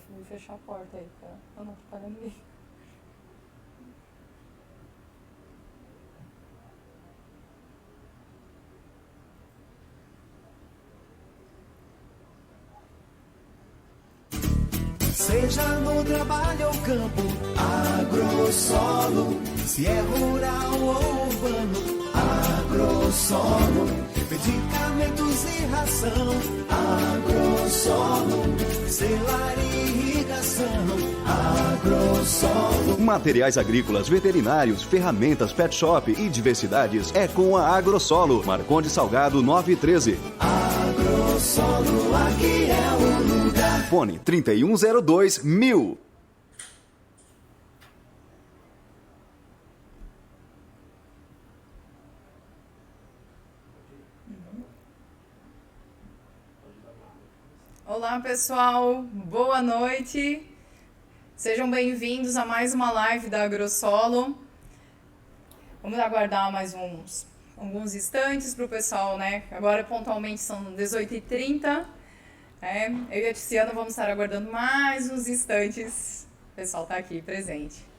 Vou fechar a porta aí pra não atrapalhar ninguém. Seja no trabalho ou campo, Agrosolo. Se é rural ou urbano, Agrosolo. Medicamentos e ração, Agrosolo. Selar e irrigação, Agrosolo. Materiais agrícolas, veterinários, ferramentas, pet shop e diversidades é com a Agrosolo. Marconde Salgado 913. Agrosolo, aqui é o lugar. Fone 3102.000. Olá, pessoal. Boa noite. Sejam bem-vindos a mais uma live da Agrosolo. Vamos aguardar mais alguns instantes para o pessoal, né? Agora, pontualmente, são 18h30. Eu e a Tiziana vamos estar aguardando mais uns instantes. O pessoal está aqui presente.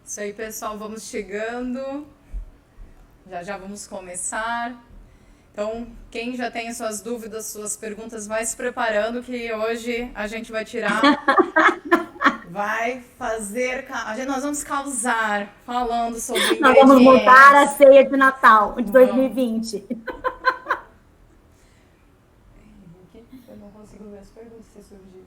Isso aí, pessoal, vamos chegando. Já vamos começar. Então, quem já tem suas dúvidas, suas perguntas, vai se preparando que hoje a gente vai tirar, nós vamos causar falando sobre ingredientes. Nós vamos montar a ceia de Natal de 2020. Eu não consigo ver as perguntas se surgir.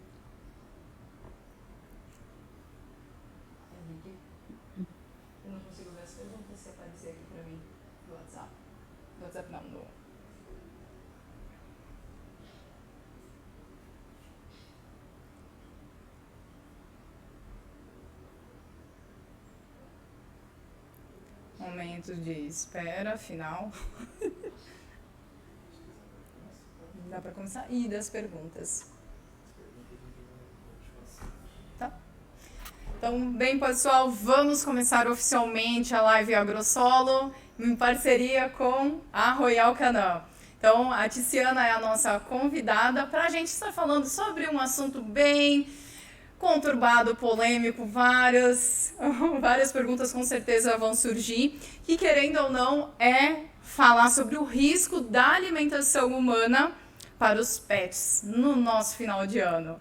Eu não consigo ver as perguntas se aparecer aqui pra mim no WhatsApp. No WhatsApp não, no... Momento de espera, final. Dá pra começar? E das perguntas. Tá? Então, bem, pessoal, vamos começar oficialmente a live Agrosolo em parceria com a Royal Canin. Então, a Tiziana é a nossa convidada para a gente estar falando sobre um assunto bem conturbado, polêmico, várias perguntas com certeza vão surgir, que querendo ou não é falar sobre o risco da alimentação humana para os pets no nosso final de ano.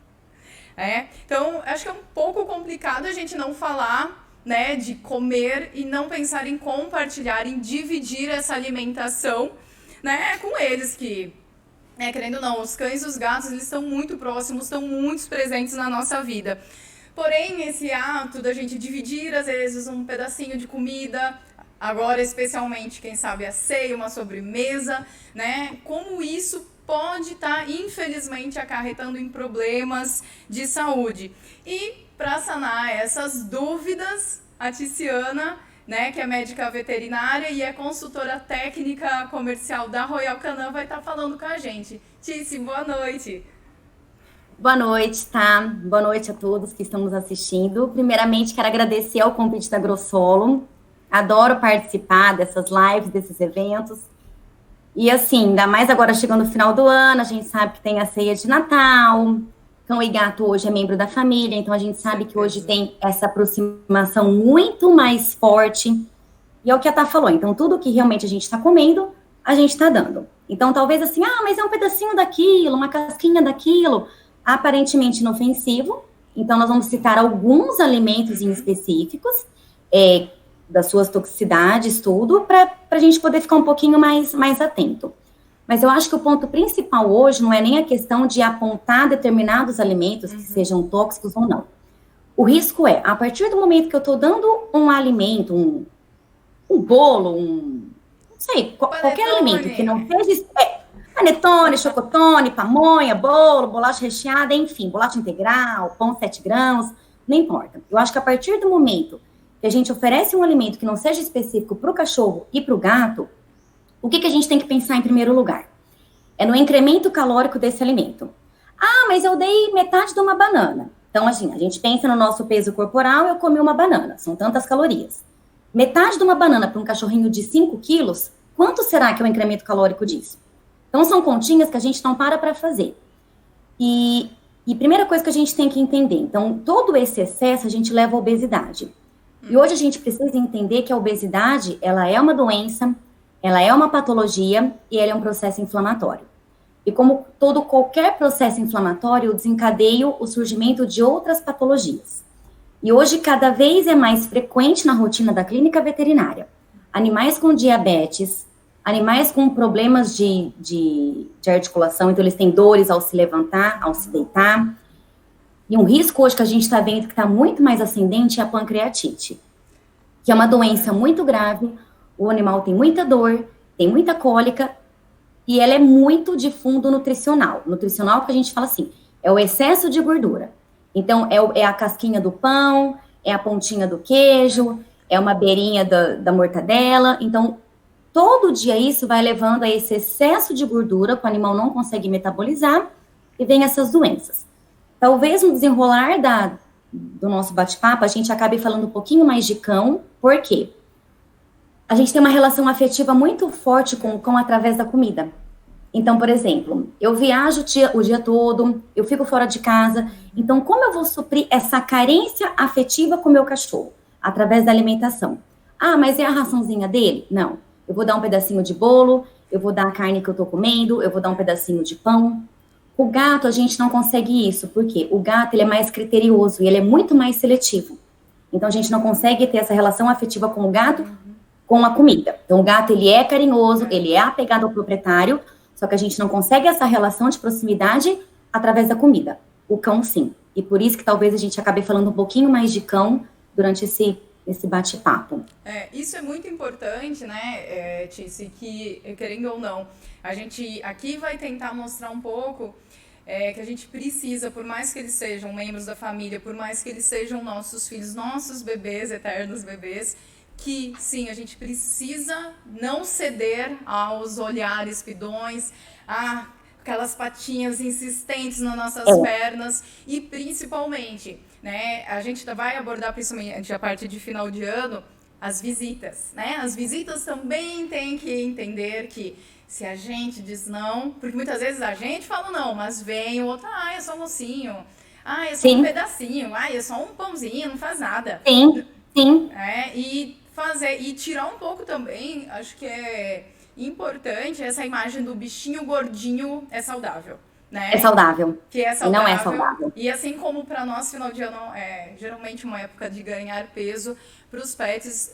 Então, acho que é um pouco complicado a gente não falar, né, de comer e não pensar em compartilhar, em dividir essa alimentação, né, com eles que... querendo ou não, os cães e os gatos, eles estão muito próximos, estão muito presentes na nossa vida. Porém, esse ato da gente dividir, às vezes, um pedacinho de comida, agora especialmente, quem sabe, a ceia, uma sobremesa, né? Como isso pode estar, infelizmente, acarretando em problemas de saúde. E, para sanar essas dúvidas, a Tiziana, né, que é médica veterinária e é consultora técnica comercial da Royal Canin, vai estar falando com a gente. Tizi, boa noite. Boa noite, tá? Boa noite a todos que estão nos assistindo. Primeiramente, quero agradecer ao convite da Agrosolo. Adoro participar dessas lives, desses eventos. E assim, ainda mais agora chegando no final do ano, a gente sabe que tem a ceia de Natal. Cão e gato hoje é membro da família, então a gente sabe que hoje tem essa aproximação muito mais forte. E é o que a Tá falou, então tudo que realmente a gente está comendo, a gente está dando. Então talvez assim, mas é um pedacinho daquilo, uma casquinha daquilo, aparentemente inofensivo. Então nós vamos citar alguns alimentos em específicos, das suas toxicidades, tudo, para a gente poder ficar um pouquinho mais atento. Mas eu acho que o ponto principal hoje não é nem a questão de apontar determinados alimentos que sejam tóxicos ou não. O risco é, a partir do momento que eu estou dando um alimento, um bolo, um sei, qualquer Panetone. alimento que não seja... Panetone, chocotone, pamonha, bolo, bolacha recheada, enfim, bolacha integral, pão 7 grãos, não importa. Eu acho que a partir do momento que a gente oferece um alimento que não seja específico para o cachorro e para o gato, o que a gente tem que pensar em primeiro lugar? É no incremento calórico desse alimento. Ah, mas eu dei metade de uma banana. Então, assim, a gente pensa no nosso peso corporal, eu comi uma banana, são tantas calorias. Metade de uma banana para um cachorrinho de 5 quilos, quanto será que é o incremento calórico disso? Então, são continhas que a gente não para fazer. E primeira coisa que a gente tem que entender, então, todo esse excesso a gente leva à obesidade. E hoje a gente precisa entender que a obesidade, ela é uma doença, ela é uma patologia e ela é um processo inflamatório. E como qualquer processo inflamatório, desencadeia o surgimento de outras patologias. E hoje, cada vez é mais frequente na rotina da clínica veterinária. Animais com diabetes, animais com problemas de articulação, então eles têm dores ao se levantar, ao se deitar. E um risco hoje que a gente está vendo que está muito mais ascendente é a pancreatite, que é uma doença muito grave, o animal tem muita dor, tem muita cólica, e ela é muito de fundo nutricional. Nutricional que a gente fala assim, é o excesso de gordura. Então, é a casquinha do pão, é a pontinha do queijo, é uma beirinha da mortadela. Então, todo dia isso vai levando a esse excesso de gordura que o animal não consegue metabolizar e vem essas doenças. Talvez no desenrolar do nosso bate-papo, a gente acabe falando um pouquinho mais de cão. Por quê? A gente tem uma relação afetiva muito forte com o cão através da comida. Então, por exemplo, eu viajo o dia todo, eu fico fora de casa. Então, como eu vou suprir essa carência afetiva com o meu cachorro? Através da alimentação. Ah, mas é a raçãozinha dele? Não. Eu vou dar um pedacinho de bolo, eu vou dar a carne que eu tô comendo, eu vou dar um pedacinho de pão. O gato, a gente não consegue isso, porque o gato, ele é mais criterioso e ele é muito mais seletivo. Então, a gente não consegue ter essa relação afetiva com o gato, com a comida. Então, o gato, ele é carinhoso, ele é apegado ao proprietário, só que a gente não consegue essa relação de proximidade através da comida. O cão, sim. E por isso que talvez a gente acabe falando um pouquinho mais de cão durante esse bate-papo. Isso é muito importante, né, Tice, que, querendo ou não, a gente aqui vai tentar mostrar um pouco que a gente precisa, por mais que eles sejam membros da família, por mais que eles sejam nossos filhos, nossos bebês, eternos bebês, que sim, a gente precisa não ceder aos olhares pidões, aquelas patinhas insistentes nas nossas pernas e principalmente, né, a gente vai abordar principalmente a parte de final de ano, as visitas, né? As visitas também tem que entender que se a gente diz não, porque muitas vezes a gente fala não, mas vem o outro, é só um mocinho, é só um pedacinho, é só um pãozinho, não faz nada. Sim. E tirar um pouco também, acho que é importante essa imagem do bichinho gordinho é saudável, né? É saudável. Que é saudável. Não é saudável. E assim como para nós, final de ano é geralmente uma época de ganhar peso, para os pets,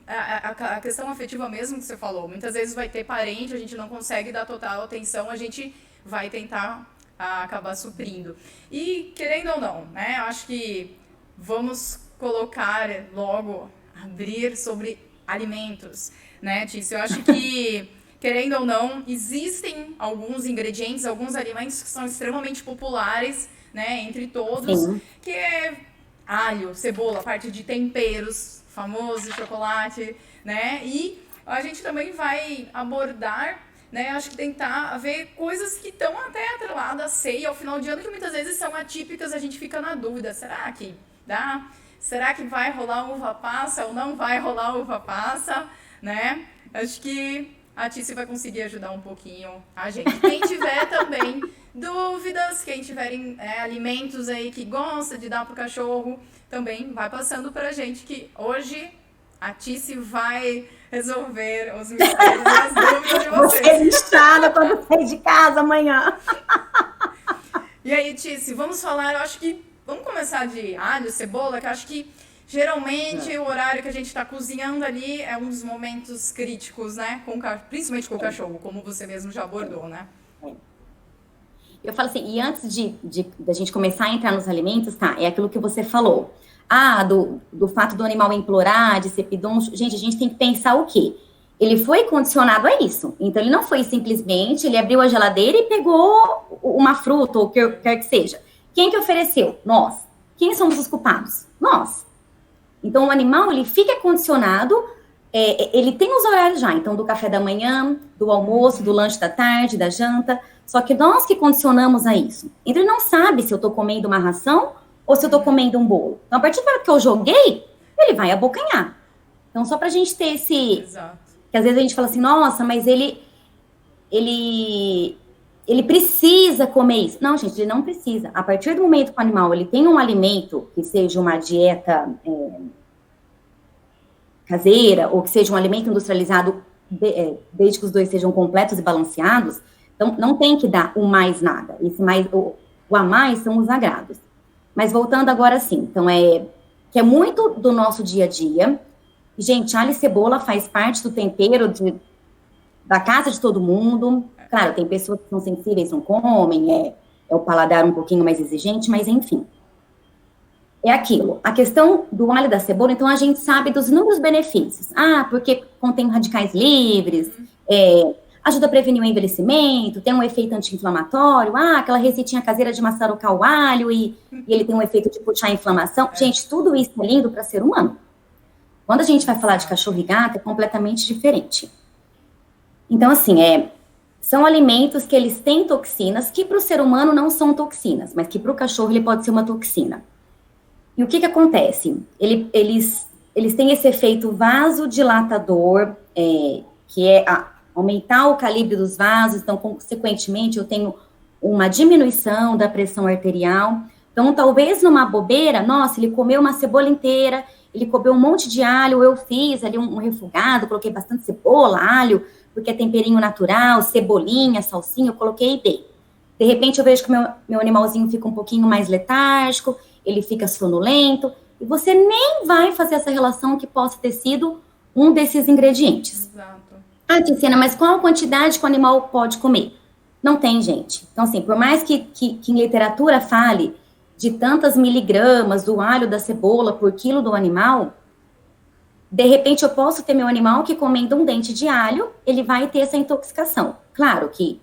a questão afetiva mesmo que você falou, muitas vezes vai ter parente, a gente não consegue dar total atenção, a gente vai tentar acabar suprindo. E querendo ou não, né, acho que vamos colocar logo, abrir sobre alimentos, né, Tícia? Eu acho que, querendo ou não, existem alguns ingredientes, alguns alimentos que são extremamente populares, né, entre todos, que é alho, cebola, parte de temperos, famoso chocolate, né? E a gente também vai abordar, né? Acho que tentar ver coisas que estão até atreladas à ceia, ao final de ano, que muitas vezes são atípicas, a gente fica na dúvida, será que dá? Será que vai rolar uva passa ou não vai rolar uva passa, né? Acho que a Tícia vai conseguir ajudar um pouquinho a gente. Quem tiver também dúvidas, quem tiverem alimentos aí que gosta de dar pro cachorro, também vai passando pra gente, que hoje a Tícia vai resolver os mistérios e as dúvidas de vocês. Você é lixada quando sair de casa amanhã. E aí, Tícia, vamos falar, eu acho que, vamos começar de alho, cebola, que eu acho que geralmente o horário que a gente está cozinhando ali é um dos momentos críticos, né? Principalmente com o cachorro, como você mesmo já abordou, né? Eu falo assim, e antes da gente começar a entrar nos alimentos, é aquilo que você falou. Do fato do animal implorar, de ser pidoncho. Gente, a gente tem que pensar o quê? Ele foi condicionado a isso. Então, ele não foi simplesmente, ele abriu a geladeira e pegou uma fruta, ou o que quer que seja. Quem que ofereceu? Nós. Quem somos os culpados? Nós. Então, o animal, ele fica condicionado, ele tem os horários já, então, do café da manhã, do almoço, do lanche da tarde, da janta, só que nós que condicionamos a isso. Então, ele não sabe se eu estou comendo uma ração ou se eu estou comendo um bolo. Então, a partir do momento que eu joguei, ele vai abocanhar. Então, só para a gente ter esse... Exato. Que às vezes a gente fala assim, nossa, mas ele precisa comer isso. Não, gente, ele não precisa. A partir do momento que o animal ele tem um alimento que seja uma dieta caseira, ou que seja um alimento industrializado, desde que os dois sejam completos e balanceados, então não tem que dar o mais nada. O a mais são os agrados. Mas voltando agora sim, então que é muito do nosso dia a dia. Gente, alho e cebola faz parte do tempero da casa de todo mundo. Claro, tem pessoas que são sensíveis, não comem, é o paladar um pouquinho mais exigente, mas enfim. É aquilo. A questão do alho e da cebola, então a gente sabe dos inúmeros benefícios. Porque contém radicais livres, ajuda a prevenir o envelhecimento, tem um efeito anti-inflamatório, aquela receitinha caseira de maçarocar o alho e ele tem um efeito de puxar a inflamação. Gente, tudo isso é lindo para ser humano. Quando a gente vai falar de cachorro e gato, é completamente diferente. Então, assim, são alimentos que eles têm toxinas, que para o ser humano não são toxinas, mas que para o cachorro ele pode ser uma toxina. E o que acontece? Eles têm esse efeito vasodilatador, que é aumentar o calibre dos vasos, então, consequentemente, eu tenho uma diminuição da pressão arterial. Então, talvez numa bobeira, nossa, ele comeu uma cebola inteira, ele comeu um monte de alho, eu fiz ali um refogado, coloquei bastante cebola, alho, porque é temperinho natural, cebolinha, salsinha, eu coloquei e dei. De repente, eu vejo que o meu animalzinho fica um pouquinho mais letárgico, ele fica sonolento, e você nem vai fazer essa relação que possa ter sido um desses ingredientes. Exato. Tiziana, mas qual a quantidade que o animal pode comer? Não tem, gente. Então, assim, por mais que em literatura fale de tantas miligramas do alho, da cebola por quilo do animal, de repente eu posso ter meu animal que comendo um dente de alho, ele vai ter essa intoxicação. Claro que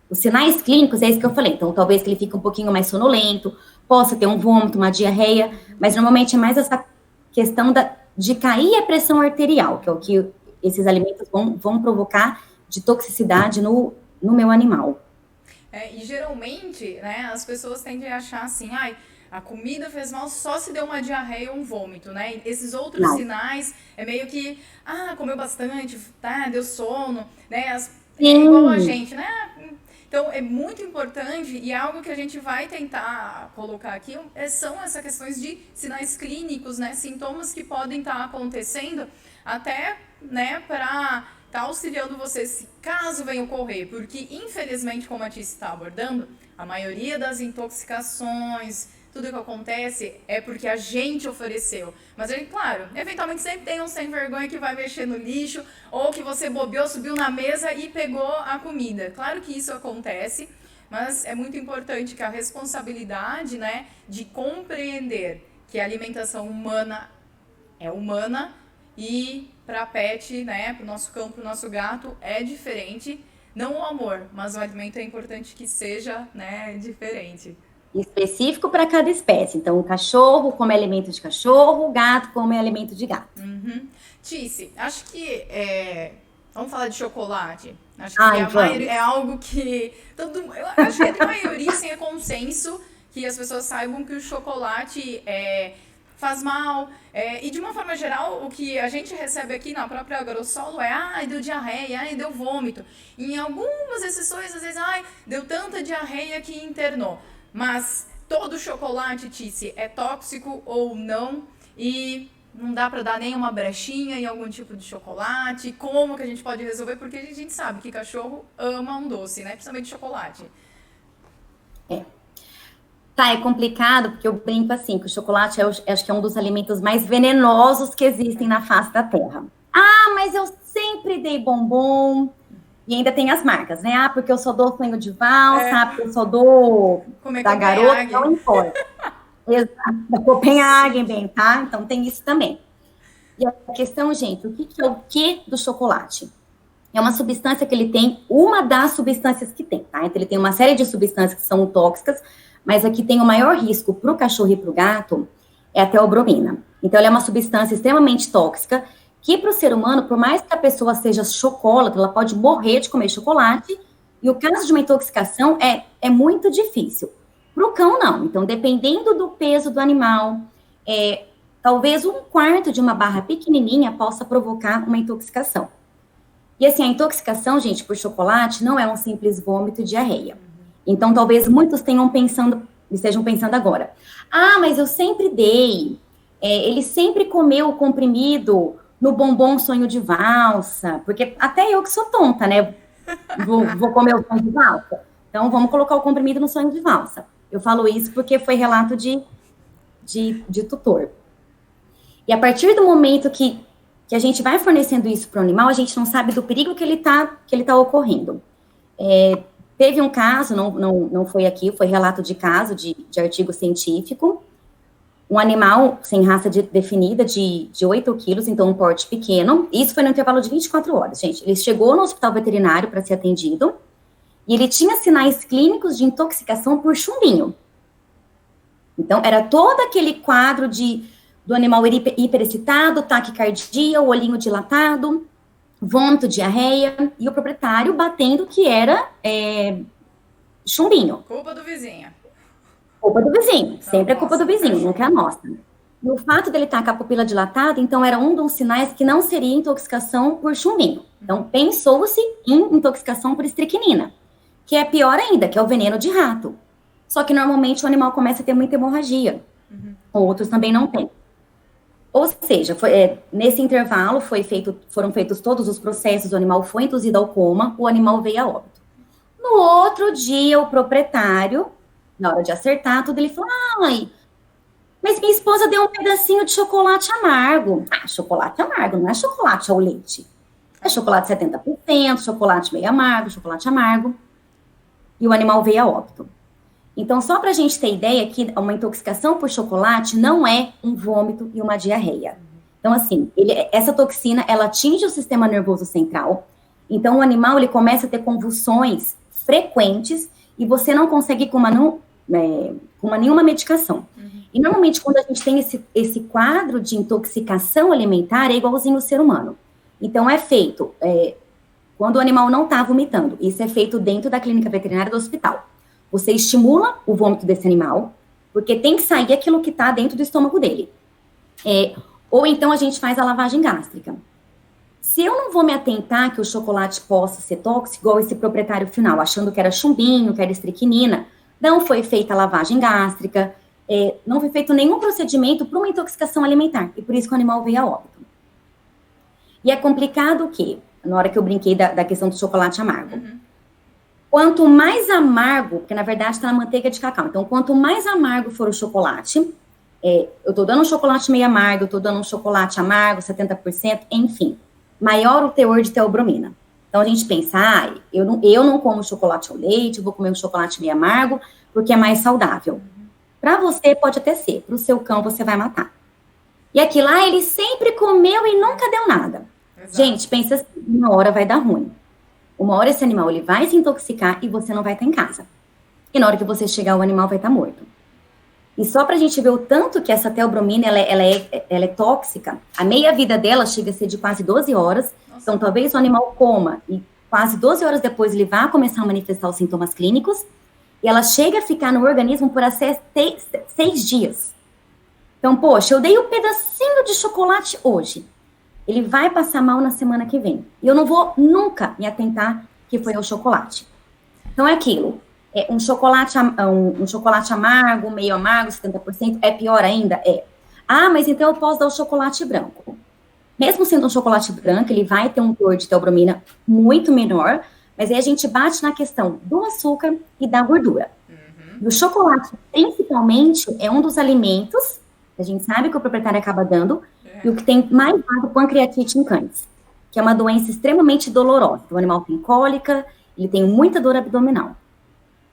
os sinais clínicos é isso que eu falei, então talvez que ele fique um pouquinho mais sonolento, possa ter um vômito, uma diarreia, mas normalmente é mais essa questão de cair a pressão arterial, que é o que esses alimentos vão provocar de toxicidade no meu animal. E geralmente, né, as pessoas tendem a achar assim, a comida fez mal só se deu uma diarreia ou um vômito, né? E esses outros sinais é meio que, comeu bastante, tá, deu sono, né? É igual a gente, né? Então, é muito importante e algo que a gente vai tentar colocar aqui são essas questões de sinais clínicos, né? Sintomas que podem estar acontecendo até, né, para tá auxiliando você se caso venha ocorrer, porque infelizmente, como a Tice está abordando, a maioria das intoxicações, tudo que acontece é porque a gente ofereceu. Mas aí, claro, eventualmente sempre tem um sem vergonha que vai mexer no lixo, ou que você bobeou, subiu na mesa e pegou a comida. Claro que isso acontece, mas é muito importante que a responsabilidade, né, de compreender que a alimentação humana é humana, e para pet, né, para o nosso cão, para o nosso gato, é diferente. Não o amor, mas o alimento é importante que seja, né, diferente. Específico para cada espécie. Então, o cachorro come alimento de cachorro, o gato come alimento de gato. Uhum. Tice, acho que vamos falar de chocolate. Acho que é algo que eu acho que a maioria assim, é consenso que as pessoas saibam que o chocolate faz mal, e de uma forma geral, o que a gente recebe aqui na própria Agrossolo deu diarreia, deu vômito. Em algumas exceções, às vezes, deu tanta diarreia que internou. Mas todo chocolate, Tice, é tóxico ou não? E não dá para dar nenhuma brechinha em algum tipo de chocolate? Como que a gente pode resolver? Porque a gente sabe que cachorro ama um doce, né? Principalmente chocolate. É complicado, porque eu brinco assim, que o chocolate acho que é um dos alimentos mais venenosos que existem na face da Terra. Mas eu sempre dei bombom, e ainda tem as marcas, né? Porque eu só dou sonho de valsa, porque eu só dou da garota, não importa. Exato, da Copenhagen, bem, tá? Então tem isso também. E a questão, gente, o que é o que do chocolate? É uma substância que ele tem, uma das substâncias que tem, tá? Então, ele tem uma série de substâncias que são tóxicas, mas a que tem o maior risco para o cachorro e para o gato é a teobromina. Então, ela é uma substância extremamente tóxica, que para o ser humano, por mais que a pessoa seja chocolate, ela pode morrer de comer chocolate, e o caso de uma intoxicação é muito difícil. Para o cão, não. Então, dependendo do peso do animal, talvez 1/4 de uma barra pequenininha possa provocar uma intoxicação. E assim, a intoxicação, gente, por chocolate não é um simples vômito e diarreia. Então, talvez muitos estejam pensando agora. Ah, mas eu sempre dei. Ele sempre comeu o comprimido no bombom sonho de valsa. Porque até eu que sou tonta, né? Vou comer o sonho de valsa. Então, vamos colocar o comprimido no sonho de valsa. Eu falo isso porque foi relato de tutor. E a partir do momento que a gente vai fornecendo isso para o animal, a gente não sabe do perigo que ele tá ocorrendo. Teve um caso, não foi aqui, foi relato de caso, de artigo científico, um animal sem raça definida de 8 quilos, então um porte pequeno, isso foi no intervalo de 24 horas, gente. Ele chegou no hospital veterinário para ser atendido, e ele tinha sinais clínicos de intoxicação por chumbinho. Então, era todo aquele quadro do animal hiperexcitado, taquicardia, o olhinho dilatado, vômito, diarreia, e o proprietário batendo que era chumbinho. Culpa do vizinho. Culpa do vizinho, sempre é culpa do vizinho, nunca é a nossa. E o fato dele estar com a pupila dilatada, então, era um dos sinais que não seria intoxicação por chumbinho. Então, pensou-se em intoxicação por estricnina, que é pior ainda, que é o veneno de rato. Só que, normalmente, o animal começa a ter muita hemorragia. Outros também não têm. Ou seja, nesse intervalo foram feitos todos os processos, o animal foi induzido ao coma, o animal veio a óbito. No outro dia, o proprietário, na hora de acertar tudo, ele falou, ai, mas minha esposa deu um pedacinho de chocolate amargo. Ah, chocolate amargo, não é chocolate ao leite. É chocolate 70%, chocolate meio amargo, chocolate amargo. E o animal veio a óbito. Então, só para a gente ter ideia que uma intoxicação por chocolate não é um vômito e uma diarreia. Então, assim, essa toxina, ela atinge o sistema nervoso central. Então, o animal, ele começa a ter convulsões frequentes e você não consegue com nenhuma medicação. E, normalmente, quando a gente tem esse quadro de intoxicação alimentar, é igualzinho o ser humano. Então, é feito quando o animal não está vomitando. Isso é feito dentro da clínica veterinária do hospital. Você estimula o vômito desse animal, porque tem que sair aquilo que está dentro do estômago dele. Ou então a gente faz a lavagem gástrica. Se eu não vou me atentar que o chocolate possa ser tóxico, igual esse proprietário final, achando que era chumbinho, que era estricnina, não foi feita a lavagem gástrica, não foi feito nenhum procedimento para uma intoxicação alimentar, e por isso que o animal veio a óbito. E é complicado o quê? Na hora que eu brinquei da questão do chocolate amargo. Quanto mais amargo, porque na verdade está na manteiga de cacau, então quanto mais amargo for o chocolate, eu estou dando um chocolate meio amargo, eu estou dando um chocolate amargo, 70%, enfim, maior o teor de teobromina. Então a gente pensa, eu não como chocolate ao leite, eu vou comer um chocolate meio amargo, porque é mais saudável. Para você pode até ser, para o seu cão você vai matar. E aquilo lá, ele sempre comeu e nunca deu nada. Exato. Gente, pensa assim, uma hora vai dar ruim. Uma hora esse animal ele vai se intoxicar e você não vai estar em casa. E na hora que você chegar, o animal vai estar morto. E só para a gente ver o tanto que essa teobromina ela é tóxica, a meia-vida dela chega a ser de quase 12 horas. Nossa. Então, talvez o animal coma e quase 12 horas depois ele vá começar a manifestar os sintomas clínicos. E ela chega a ficar no organismo por até 6 dias. Então, poxa, eu dei um pedacinho de chocolate hoje. Ele vai passar mal na semana que vem. E eu não vou nunca me atentar que foi o chocolate. Então, é aquilo. Um chocolate amargo, meio amargo, 70%, é pior ainda? Ah, mas então eu posso dar o chocolate branco. Mesmo sendo um chocolate branco, ele vai ter um teor de teobromina muito menor, mas aí a gente bate na questão do açúcar e da gordura. E o chocolate, principalmente, é um dos alimentos que a gente sabe que o proprietário acaba dando, e o que tem mais dado pancreatite em cães, que é uma doença extremamente dolorosa. O animal tem cólica, ele tem muita dor abdominal.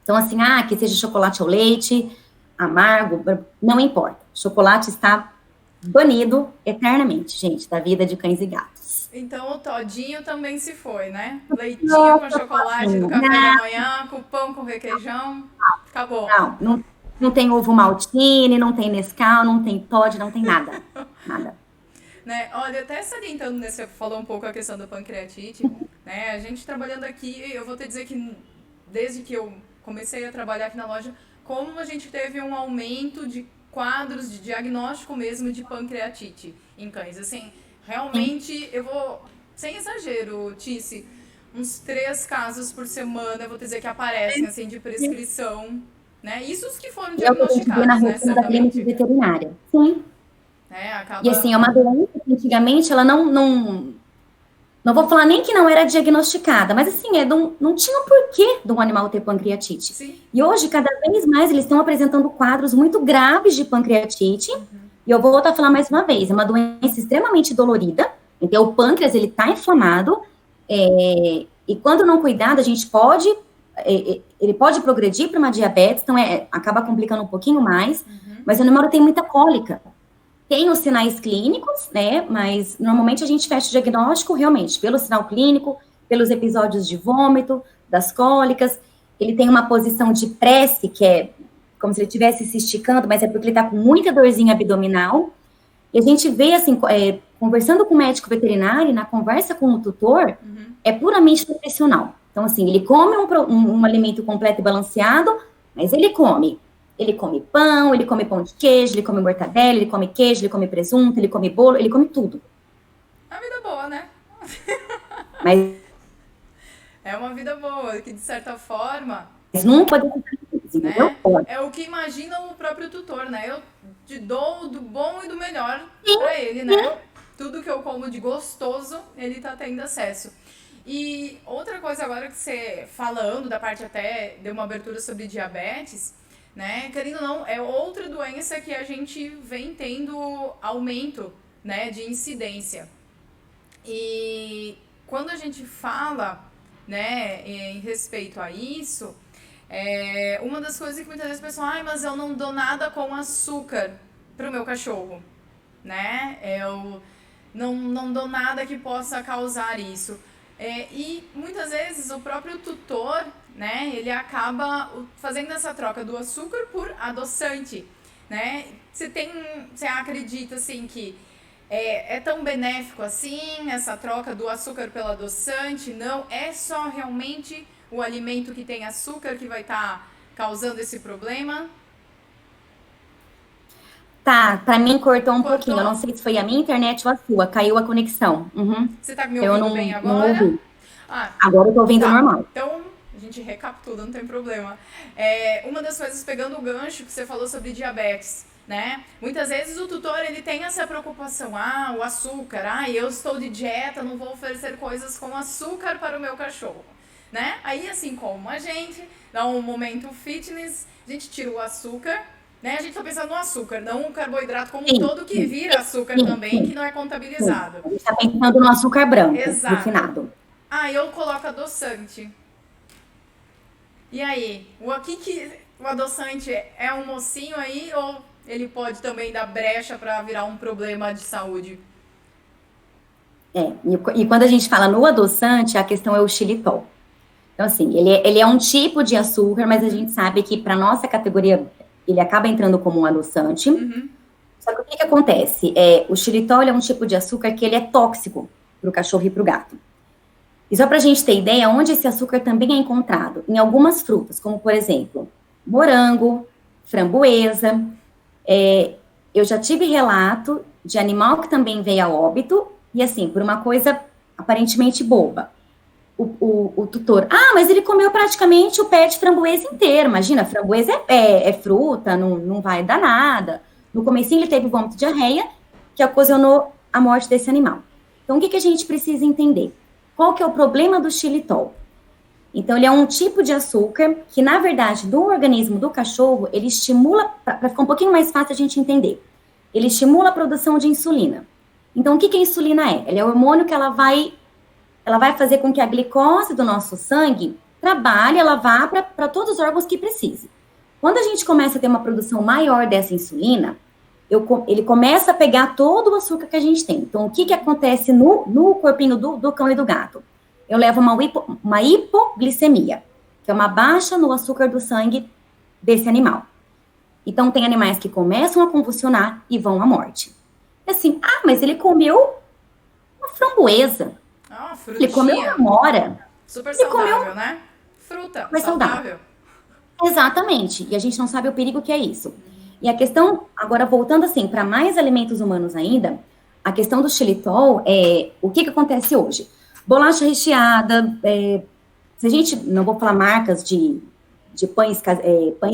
Então, assim, que seja chocolate ao leite, amargo, não importa. Chocolate está banido eternamente, gente, da vida de cães e gatos. Então o todinho também se foi, né? Leitinho com chocolate do café da manhã, com pão com requeijão. Acabou. Não tem ovo maltine, não tem Nescau, não tem Toddy, não tem nada. Nada. Né? Olha, até salientando, né, você falou um pouco a questão da pancreatite, né? A gente trabalhando aqui, eu vou te dizer que desde que eu comecei a trabalhar aqui na loja, como a gente teve um aumento de quadros de diagnóstico mesmo de pancreatite em cães. Assim, realmente, eu vou, sem exagero, Tice, uns 3 casos por semana, eu vou te dizer que aparecem, assim, de prescrição, né? Isso os que foram diagnosticados, na né, rotina da clínica veterinária. Sim. Acaba... E assim, é uma doença que antigamente ela não vou falar nem que não era diagnosticada, mas assim, não tinha porquê de um animal ter pancreatite. Sim. E hoje, cada vez mais, eles estão apresentando quadros muito graves de pancreatite. E eu vou voltar a falar mais uma vez, é uma doença extremamente dolorida. Então, o pâncreas, ele está inflamado. E quando não cuidado, a gente pode... ele pode progredir para uma diabetes, então acaba complicando um pouquinho mais. Mas o animal tem muita cólica. Tem os sinais clínicos, né, mas normalmente a gente fecha o diagnóstico realmente pelo sinal clínico, pelos episódios de vômito, das cólicas. Ele tem uma posição de prece, que é como se ele estivesse se esticando, mas é porque ele está com muita dorzinha abdominal. E a gente vê, assim, conversando com o médico veterinário, na conversa com o tutor, é puramente nutricional. Então, assim, ele come um alimento completo e balanceado, mas ele come pão, ele come pão de queijo, ele come mortadela, ele come queijo, ele come presunto, ele come bolo, ele come tudo. É uma vida boa, né? Mas é uma vida boa, que de certa forma... Mas não pode ser, né? É o que imagina o próprio tutor, né? Eu te dou do bom e do melhor pra ele, né? Tudo que eu como de gostoso, ele tá tendo acesso. E outra coisa agora que você falando, da parte até, deu uma abertura sobre diabetes, né? Querendo ou não, é outra doença que a gente vem tendo aumento, né, de incidência. E quando a gente fala, né, em respeito a isso, uma das coisas que muitas vezes as pessoas, mas eu não dou nada com açúcar pro meu cachorro, né? Eu não dou nada que possa causar isso. E muitas vezes o próprio tutor, né, ele acaba fazendo essa troca do açúcar por adoçante, né? Você acredita, assim, que é tão benéfico assim, essa troca do açúcar pelo adoçante? Não, é só realmente o alimento que tem açúcar que vai estar causando esse problema? Tá, pra mim cortou um pouquinho. Eu não sei se foi a minha internet ou a sua. Caiu a conexão. Você tá me ouvindo bem agora? Não ouvi. Agora eu tô ouvindo normal. Então, a gente recapitula, não tem problema. Uma das coisas, pegando o gancho que você falou sobre diabetes, né? Muitas vezes o tutor, ele tem essa preocupação. O açúcar. Eu estou de dieta, não vou oferecer coisas com açúcar para o meu cachorro, né? Aí, assim como a gente, dá um momento fitness, a gente tira o açúcar, né? A gente tá pensando no açúcar, não o carboidrato como um todo, que vira açúcar também, que não é contabilizado. A gente tá pensando no açúcar branco, exato, refinado. Eu coloco adoçante. E aí, o adoçante é um mocinho aí, ou ele pode também dar brecha para virar um problema de saúde? E quando a gente fala no adoçante, a questão é o xilitol. Então, assim, ele é um tipo de açúcar, mas a gente sabe que para nossa categoria ele acaba entrando como um adoçante. Só que o que acontece? O xilitol é um tipo de açúcar que ele é tóxico para o cachorro e para o gato. E só para a gente ter ideia, onde esse açúcar também é encontrado? Em algumas frutas, como, por exemplo, morango, framboesa. Eu já tive relato de animal que também veio a óbito, e assim, por uma coisa aparentemente boba. O tutor, mas ele comeu praticamente o pé de framboesa inteiro. Imagina, framboesa é fruta, não vai dar nada. No comecinho ele teve vômito de diarreia, que ocasionou a morte desse animal. Então, o que a gente precisa entender? Qual que é o problema do xilitol? Então, ele é um tipo de açúcar que, na verdade, no organismo do cachorro, ele estimula, para ficar um pouquinho mais fácil a gente entender, ele estimula a produção de insulina. Então, o que a insulina é? Ela é o hormônio que ela vai fazer com que a glicose do nosso sangue trabalhe, ela vá para todos os órgãos que precise. Quando a gente começa a ter uma produção maior dessa insulina, ele começa a pegar todo o açúcar que a gente tem. Então, o que acontece no corpinho do cão e do gato? Eu levo uma hipoglicemia, que é uma baixa no açúcar do sangue desse animal. Então, tem animais que começam a convulsionar e vão à morte. Assim, mas ele comeu uma framboesa. Ele comeu uma amora. Super saudável, né? Fruta, super saudável. Exatamente. E a gente não sabe o perigo que é isso. E a questão, agora voltando assim, para mais alimentos humanos ainda, a questão do xilitol é, o que acontece hoje? Bolacha recheada, se a gente, não vou falar marcas de pães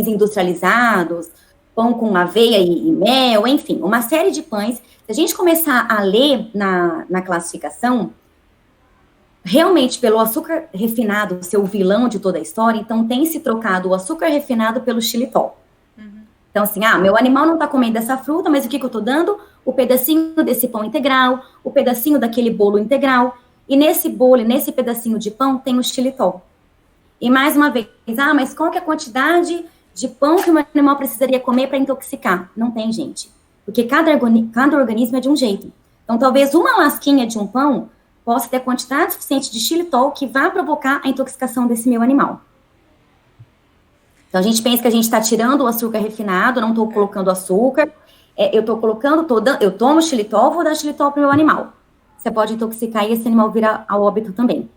industrializados, pão com aveia e mel, enfim, uma série de pães. Se a gente começar a ler na classificação, realmente pelo açúcar refinado ser o vilão de toda a história, então tem se trocado o açúcar refinado pelo xilitol. Então, assim, meu animal não está comendo essa fruta, mas o que eu estou dando? O pedacinho desse pão integral, o pedacinho daquele bolo integral, e nesse bolo, nesse pedacinho de pão, tem o xilitol. E mais uma vez, mas qual que é a quantidade de pão que o animal precisaria comer para intoxicar? Não tem, gente. Porque cada organismo é de um jeito. Então, talvez uma lasquinha de um pão possa ter quantidade suficiente de xilitol que vá provocar a intoxicação desse meu animal. Então, a gente pensa que a gente está tirando o açúcar refinado, não estou colocando açúcar, eu estou colocando, eu tomo xilitol, vou dar xilitol para o meu animal. Você pode intoxicar e esse animal virar a óbito também.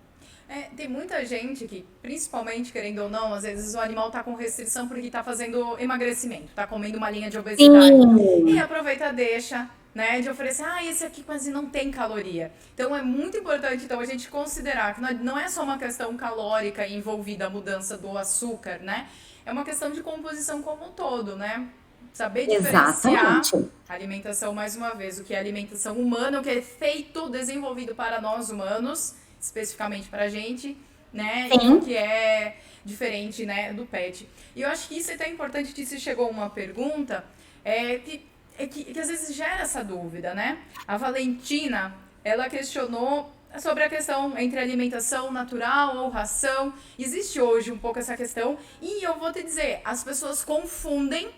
Tem muita gente que, principalmente, querendo ou não, às vezes o animal está com restrição porque está fazendo emagrecimento, está comendo uma linha de obesidade. Sim. E aproveita, deixa, né, de oferecer, esse aqui quase não tem caloria. Então, é muito importante, então, a gente considerar que não é só uma questão calórica envolvida a mudança do açúcar, né? É uma questão de composição como um todo, né? Saber diferenciar a alimentação, mais uma vez, o que é alimentação humana, o que é feito, desenvolvido para nós humanos, especificamente para a gente, né? Sim. E o que é diferente, né, do pet. E eu acho que isso é tão importante, que se chegou uma pergunta, que às vezes gera essa dúvida, né? A Valentina, ela questionou sobre a questão entre alimentação natural ou ração. Existe hoje um pouco essa questão, e eu vou te dizer, as pessoas confundem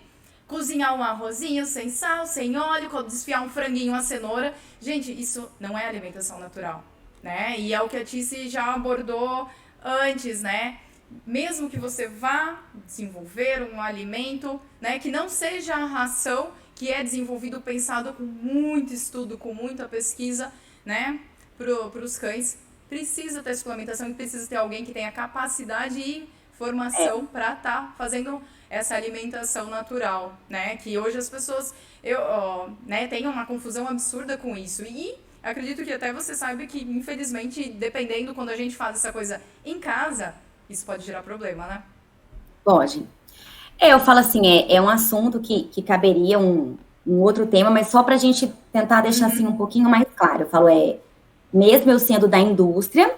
cozinhar um arrozinho sem sal, sem óleo, desfiar um franguinho, uma cenoura. Gente, isso não é alimentação natural, né? E é o que a Tice já abordou antes, né? Mesmo que você vá desenvolver um alimento, né, que não seja a ração, que é desenvolvido, pensado com muito estudo, com muita pesquisa, né, para os cães, precisa ter suplementação e precisa ter alguém que tenha capacidade e formação para estar fazendo essa alimentação natural, né? Que hoje as pessoas têm uma confusão absurda com isso. E acredito que até você sabe que, infelizmente, dependendo quando a gente faz essa coisa em casa, isso pode gerar problema, né? Pode. Eu falo assim, é um assunto que caberia um outro tema, mas só para a gente tentar deixar assim um pouquinho mais claro. Eu falo, mesmo eu sendo da indústria,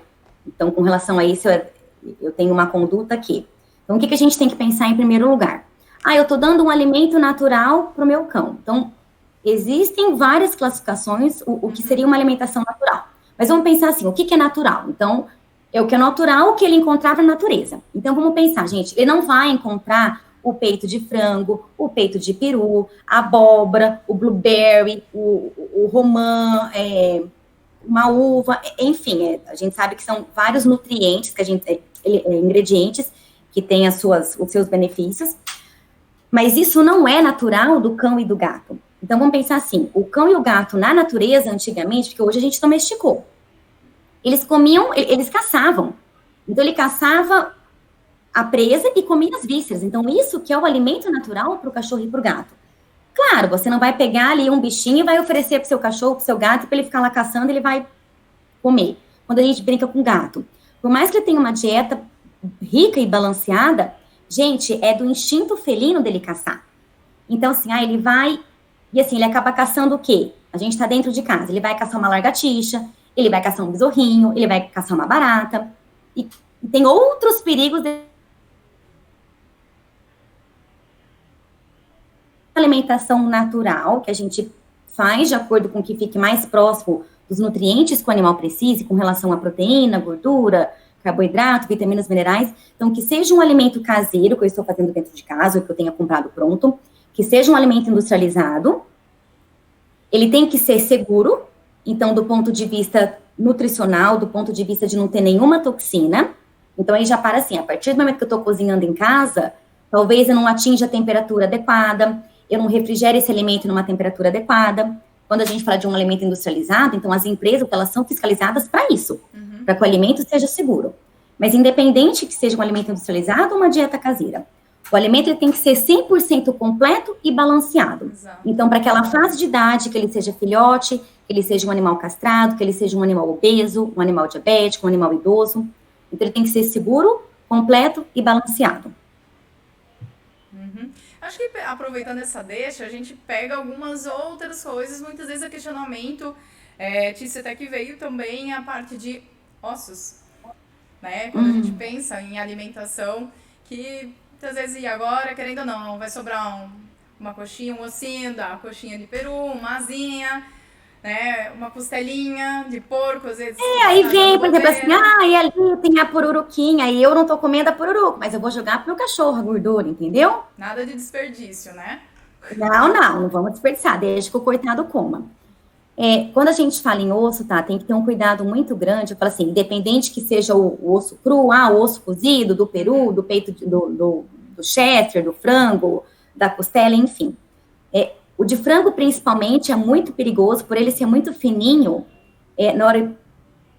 então com relação a isso, eu tenho uma conduta aqui. Então, o que a gente tem que pensar em primeiro lugar? Eu estou dando um alimento natural para o meu cão. Então, existem várias classificações, o que seria uma alimentação natural. Mas vamos pensar assim, o que é natural? Então, o que é natural, o que ele encontrava na natureza. Então, vamos pensar, gente, ele não vai encontrar o peito de frango, o peito de peru, a abóbora, o blueberry, o romã, uma uva, enfim, a gente sabe que são vários nutrientes, ingredientes que têm os seus benefícios, mas isso não é natural do cão e do gato. Então, vamos pensar assim, o cão e o gato na natureza, antigamente, porque hoje a gente domesticou, eles comiam, eles caçavam. Então, ele caçava a presa e comia as vísceras. Então, isso que é o alimento natural para o cachorro e para o gato. Claro, você não vai pegar ali um bichinho e vai oferecer para o seu cachorro, para o seu gato, para ele ficar lá caçando, ele vai comer. Quando a gente brinca com gato, por mais que ele tenha uma dieta rica e balanceada, gente, é do instinto felino dele caçar. Então, assim, ele vai... E assim, ele acaba caçando o quê? A gente tá dentro de casa. Ele vai caçar uma lagartixa, ele vai caçar um besorrinho, ele vai caçar uma barata. E tem outros perigos de alimentação natural, que a gente faz de acordo com o que fique mais próximo dos nutrientes que o animal precise, com relação à proteína, gordura, carboidrato, vitaminas, minerais. Então, que seja um alimento caseiro, que eu estou fazendo dentro de casa, ou que eu tenha comprado pronto, que seja um alimento industrializado, Ele tem que ser seguro, então, do ponto de vista nutricional, do ponto de vista de não ter nenhuma toxina. Então, aí já para assim, a partir do momento que eu estou cozinhando em casa, talvez eu não atinja a temperatura adequada, eu não refrigere esse alimento numa temperatura adequada. Quando a gente fala de um alimento industrializado, então as empresas, elas são fiscalizadas para isso, para que o alimento seja seguro. Mas independente que seja um alimento industrializado ou uma dieta caseira, o alimento ele tem que ser 100% completo e balanceado. Exato. Então, para aquela fase de idade, que ele seja filhote, que ele seja um animal castrado, que ele seja um animal obeso, um animal diabético, um animal idoso. Então, ele tem que ser seguro, completo e balanceado. Acho que aproveitando essa deixa, a gente pega algumas outras coisas, muitas vezes é questionamento, Tícia, até que veio também a parte de ossos, né? Quando a gente pensa em alimentação, que muitas vezes, e agora, querendo ou não, vai sobrar uma coxinha, um ossinho da coxinha de peru, uma asinha, né? Uma costelinha de porco, às vezes. Aí vem, por exemplo, assim, e ali tem a pururuquinha, e eu não tô comendo a pururuca, mas eu vou jogar pro cachorro a gordura, entendeu? Nada de desperdício, né? Não vamos desperdiçar, deixa que o coitado coma. Quando a gente fala em osso, tá, tem que ter um cuidado muito grande. Eu falo assim, independente que seja o osso cru, o osso cozido, do peru, do peito, do chester, do frango, da costela, enfim. O de frango, principalmente, é muito perigoso, por ele ser muito fininho, na hora...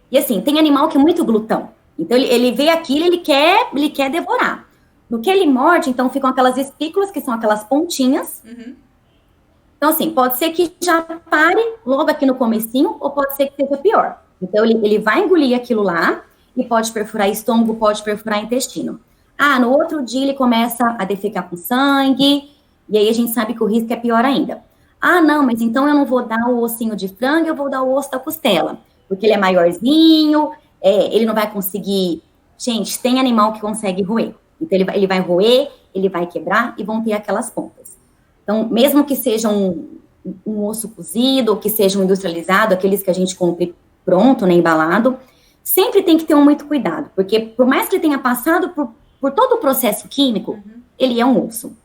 E assim, tem animal que é muito glutão. Então, ele vê aquilo, ele quer devorar. No que ele morde, então, ficam aquelas espículas, que são aquelas pontinhas. Então, assim, pode ser que já pare logo aqui no comecinho, ou pode ser que seja pior. Então, ele vai engolir aquilo lá, e pode perfurar estômago, pode perfurar intestino. No outro dia ele começa a defecar com sangue, e aí a gente sabe que o risco é pior ainda. Não, mas então eu não vou dar o ossinho de frango, eu vou dar o osso da costela, porque ele é maiorzinho, ele não vai conseguir... Gente, tem animal que consegue roer. Então, ele vai roer, ele vai quebrar, e vão ter aquelas pontas. Então, mesmo que seja um osso cozido, ou que seja um industrializado, aqueles que a gente compre pronto, né, embalado, sempre tem que ter muito cuidado, porque por mais que ele tenha passado por todo o processo químico, ele é um osso.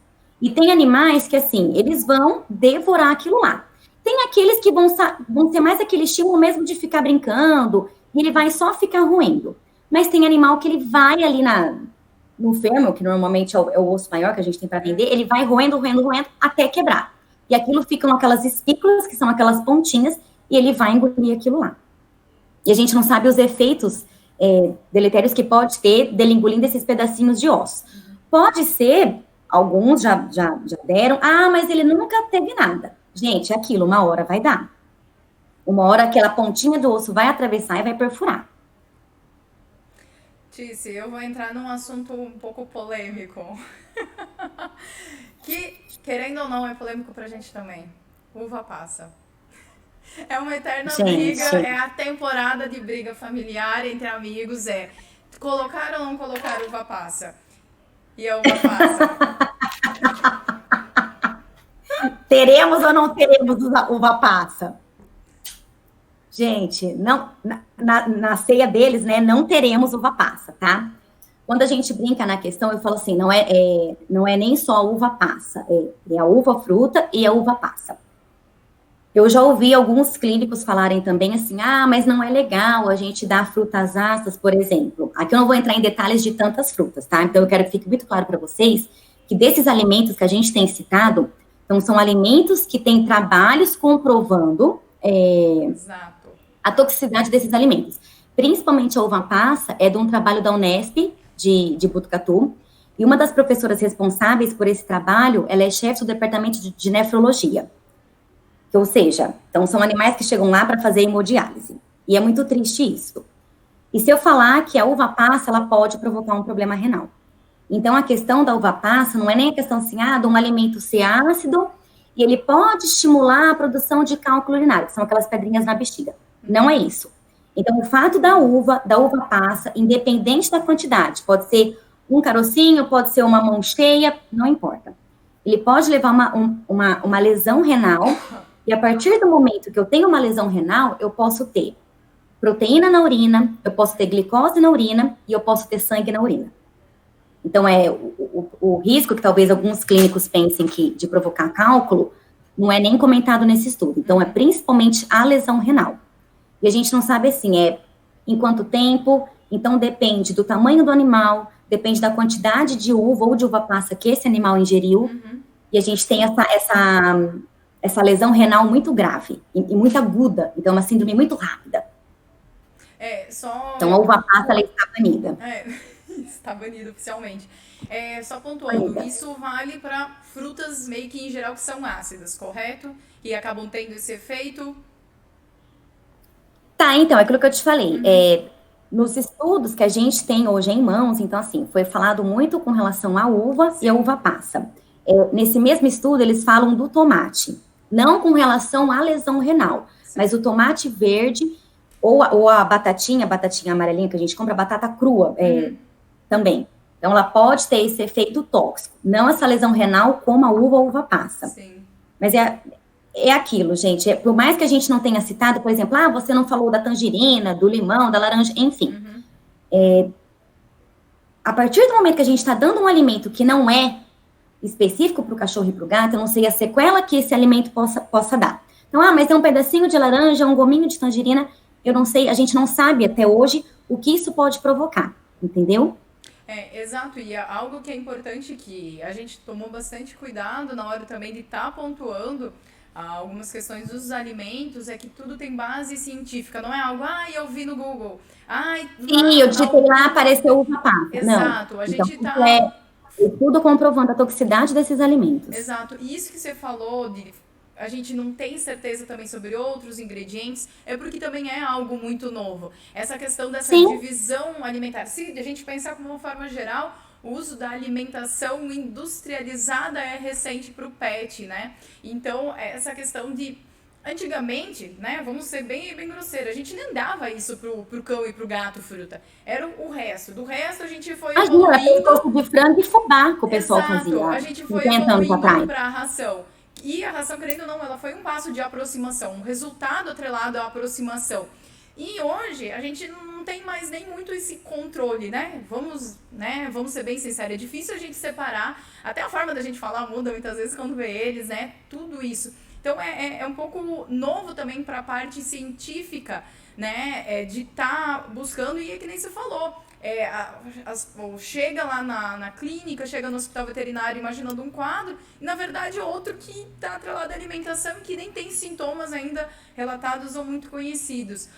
E tem animais que, assim, eles vão devorar aquilo lá. Tem aqueles que vão ser mais aquele estímulo mesmo de ficar brincando, e ele vai só ficar roendo. Mas tem animal que ele vai ali no fêmur, que normalmente é o osso maior que a gente tem para vender, ele vai roendo, até quebrar. E aquilo ficam aquelas espículas, que são aquelas pontinhas, e ele vai engolir aquilo lá. E a gente não sabe os efeitos deletérios que pode ter dele engolindo esses pedacinhos de osso. Pode ser, alguns já deram, mas ele nunca teve nada. Gente, aquilo, uma hora vai dar. Uma hora aquela pontinha do osso vai atravessar e vai perfurar. Tícia, eu vou entrar num assunto um pouco polêmico. Que, querendo ou não, é polêmico pra gente também. Uva passa. É uma eterna briga, é a temporada de briga familiar entre amigos, colocar ou não colocar uva passa. E a uva passa. Teremos ou não teremos uva passa? Gente, não, na ceia deles, né, não teremos uva passa, tá? Quando a gente brinca na questão, eu falo assim, não é nem só a uva passa, é a uva fruta e a uva passa. Eu já ouvi alguns clínicos falarem também assim, mas não é legal a gente dar frutas ácidas, por exemplo. Aqui eu não vou entrar em detalhes de tantas frutas, tá? Então eu quero que fique muito claro para vocês que desses alimentos que a gente tem citado, então são alimentos que têm trabalhos comprovando a toxicidade desses alimentos. Principalmente a uva passa é de um trabalho da Unesp, de Botucatu, e uma das professoras responsáveis por esse trabalho, ela é chefe do departamento de nefrologia. Ou seja, então são animais que chegam lá para fazer hemodiálise. E é muito triste isso. E se eu falar que a uva passa, ela pode provocar um problema renal. Então, a questão da uva passa não é nem a questão assim, de um alimento ser ácido, e ele pode estimular a produção de cálculo urinário, que são aquelas pedrinhas na bexiga. Não é isso. Então, o fato da uva passa, independente da quantidade, pode ser um carocinho, pode ser uma mão cheia, não importa. Ele pode levar uma lesão renal, e a partir do momento que eu tenho uma lesão renal, eu posso ter proteína na urina, eu posso ter glicose na urina, e eu posso ter sangue na urina. Então, o risco que talvez alguns clínicos pensem que de provocar cálculo, não é nem comentado nesse estudo. Então, é principalmente a lesão renal. E a gente não sabe, assim, em quanto tempo, então depende do tamanho do animal, depende da quantidade de uva ou de uva passa que esse animal ingeriu, e a gente tem essa lesão renal muito grave e muito aguda, então é uma síndrome muito rápida. Então, a uva passa, ela está banida. Está banido oficialmente. Só pontuando, isso vale para frutas meio que em geral que são ácidas, correto? E acabam tendo esse efeito. Tá, então, é aquilo que eu te falei. Nos estudos que a gente tem hoje em mãos, então, assim, foi falado muito com relação à uva e à uva passa. Nesse mesmo estudo, eles falam do tomate, não com relação à lesão renal, mas o tomate verde ou a batatinha amarelinha que a gente compra, a batata crua também. Então, ela pode ter esse efeito tóxico, não essa lesão renal como a uva ou uva passa. Sim. Mas é aquilo, gente. Por mais que a gente não tenha citado, por exemplo, você não falou da tangerina, do limão, da laranja, enfim. A partir do momento que a gente está dando um alimento que não é específico para o cachorro e para o gato, eu não sei a sequela que esse alimento possa dar. Então, mas é um pedacinho de laranja, um gominho de tangerina, eu não sei, a gente não sabe até hoje o que isso pode provocar, entendeu? Exato, e algo que é importante que a gente tomou bastante cuidado na hora também de estar pontuando algumas questões dos alimentos, é que tudo tem base científica, não é algo, eu vi no Google. Sim, eu digitei lá, apareceu uva passa. Exato, não. A gente então, tudo comprovando a toxicidade desses alimentos. Exato, e isso que você falou de a gente não tem certeza também sobre outros ingredientes, é porque também é algo muito novo. Essa questão dessa divisão alimentar, se a gente pensar como uma forma geral, o uso da alimentação industrializada é recente para o pet, né? Então, essa questão de... Antigamente, né, vamos ser bem grosseiros, a gente nem dava isso pro cão e pro gato fruta. Era o resto. Do resto, a gente foi evoluindo... de frango e fubá que o pessoal fazia. A gente foi evoluindo para a ração. E a ração, querendo ou não, ela foi um passo de aproximação, um resultado atrelado à aproximação. E hoje, a gente não tem mais nem muito esse controle, né? Vamos ser bem sinceros, é difícil a gente separar, até a forma da gente falar muda muitas vezes quando vê eles, né? Tudo isso. Então, é um pouco novo também para a parte científica, né? De estar buscando, e é que nem você falou, chega lá na clínica, chega no hospital veterinário imaginando um quadro, e na verdade outro que está atrelado à alimentação que nem tem sintomas ainda relatados ou muito conhecidos.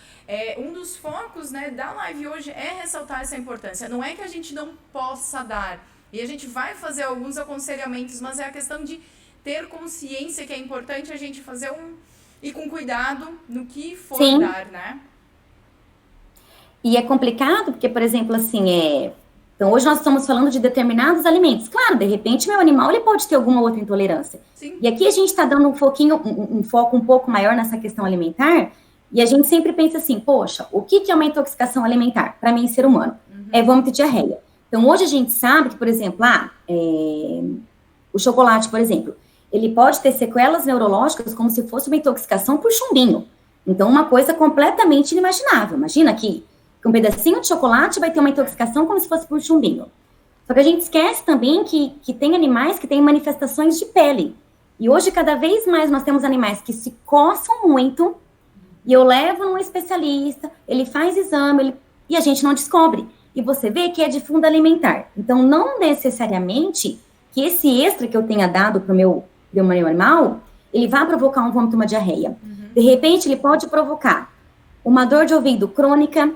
Um dos focos, né, da live hoje é ressaltar essa importância. Não é que a gente não possa dar, e a gente vai fazer alguns aconselhamentos, mas é a questão de ter consciência que é importante a gente fazer e com cuidado no que for dar, né? E é complicado porque, por exemplo, assim, então hoje nós estamos falando de determinados alimentos. Claro, de repente, meu animal ele pode ter alguma outra intolerância. Sim. E aqui a gente está dando um foco um pouco maior nessa questão alimentar, e a gente sempre pensa assim, poxa, o que é uma intoxicação alimentar para mim, ser humano? É vômito e diarreia. Então, hoje a gente sabe que, por exemplo, o chocolate, por exemplo, ele pode ter sequelas neurológicas como se fosse uma intoxicação por chumbinho. Então, uma coisa completamente inimaginável. Imagina que um pedacinho de chocolate vai ter uma intoxicação como se fosse por chumbinho. Só que a gente esquece também que tem animais que têm manifestações de pele. E hoje, cada vez mais, nós temos animais que se coçam muito, e eu levo num especialista, ele faz exame, e a gente não descobre. E você vê que é de fundo alimentar. Então, não necessariamente que esse extra que eu tenha dado para o meu animal, ele vai provocar um vômito, uma diarreia. De repente, ele pode provocar uma dor de ouvido crônica,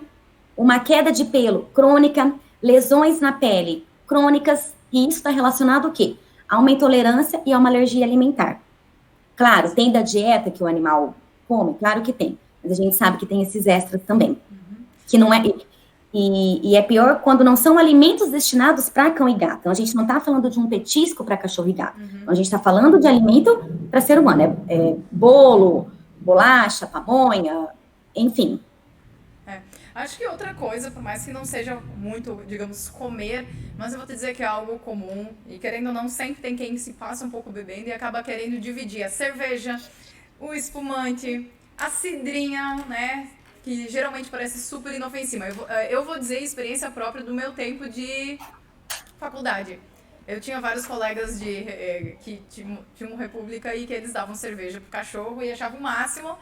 uma queda de pelo crônica, lesões na pele crônicas, e isso está relacionado ao quê? A uma intolerância e a uma alergia alimentar. Claro, tem da dieta que o animal come, claro que tem, mas a gente sabe que tem esses extras também, que não é... E é pior quando não são alimentos destinados para cão e gato. Então, a gente não está falando de um petisco para cachorro e gato. Então, a gente está falando de alimento para ser humano. Bolo, bolacha, pamonha, enfim. Acho que outra coisa, por mais que não seja muito, digamos, comer, mas eu vou te dizer que é algo comum, e querendo ou não, sempre tem quem se passa um pouco bebendo e acaba querendo dividir a cerveja, o espumante, a cidrinha, né? Que geralmente parece super inofensiva. Eu vou dizer experiência própria do meu tempo de faculdade. Eu tinha vários colegas que tinham república e que eles davam cerveja pro cachorro e achavam o máximo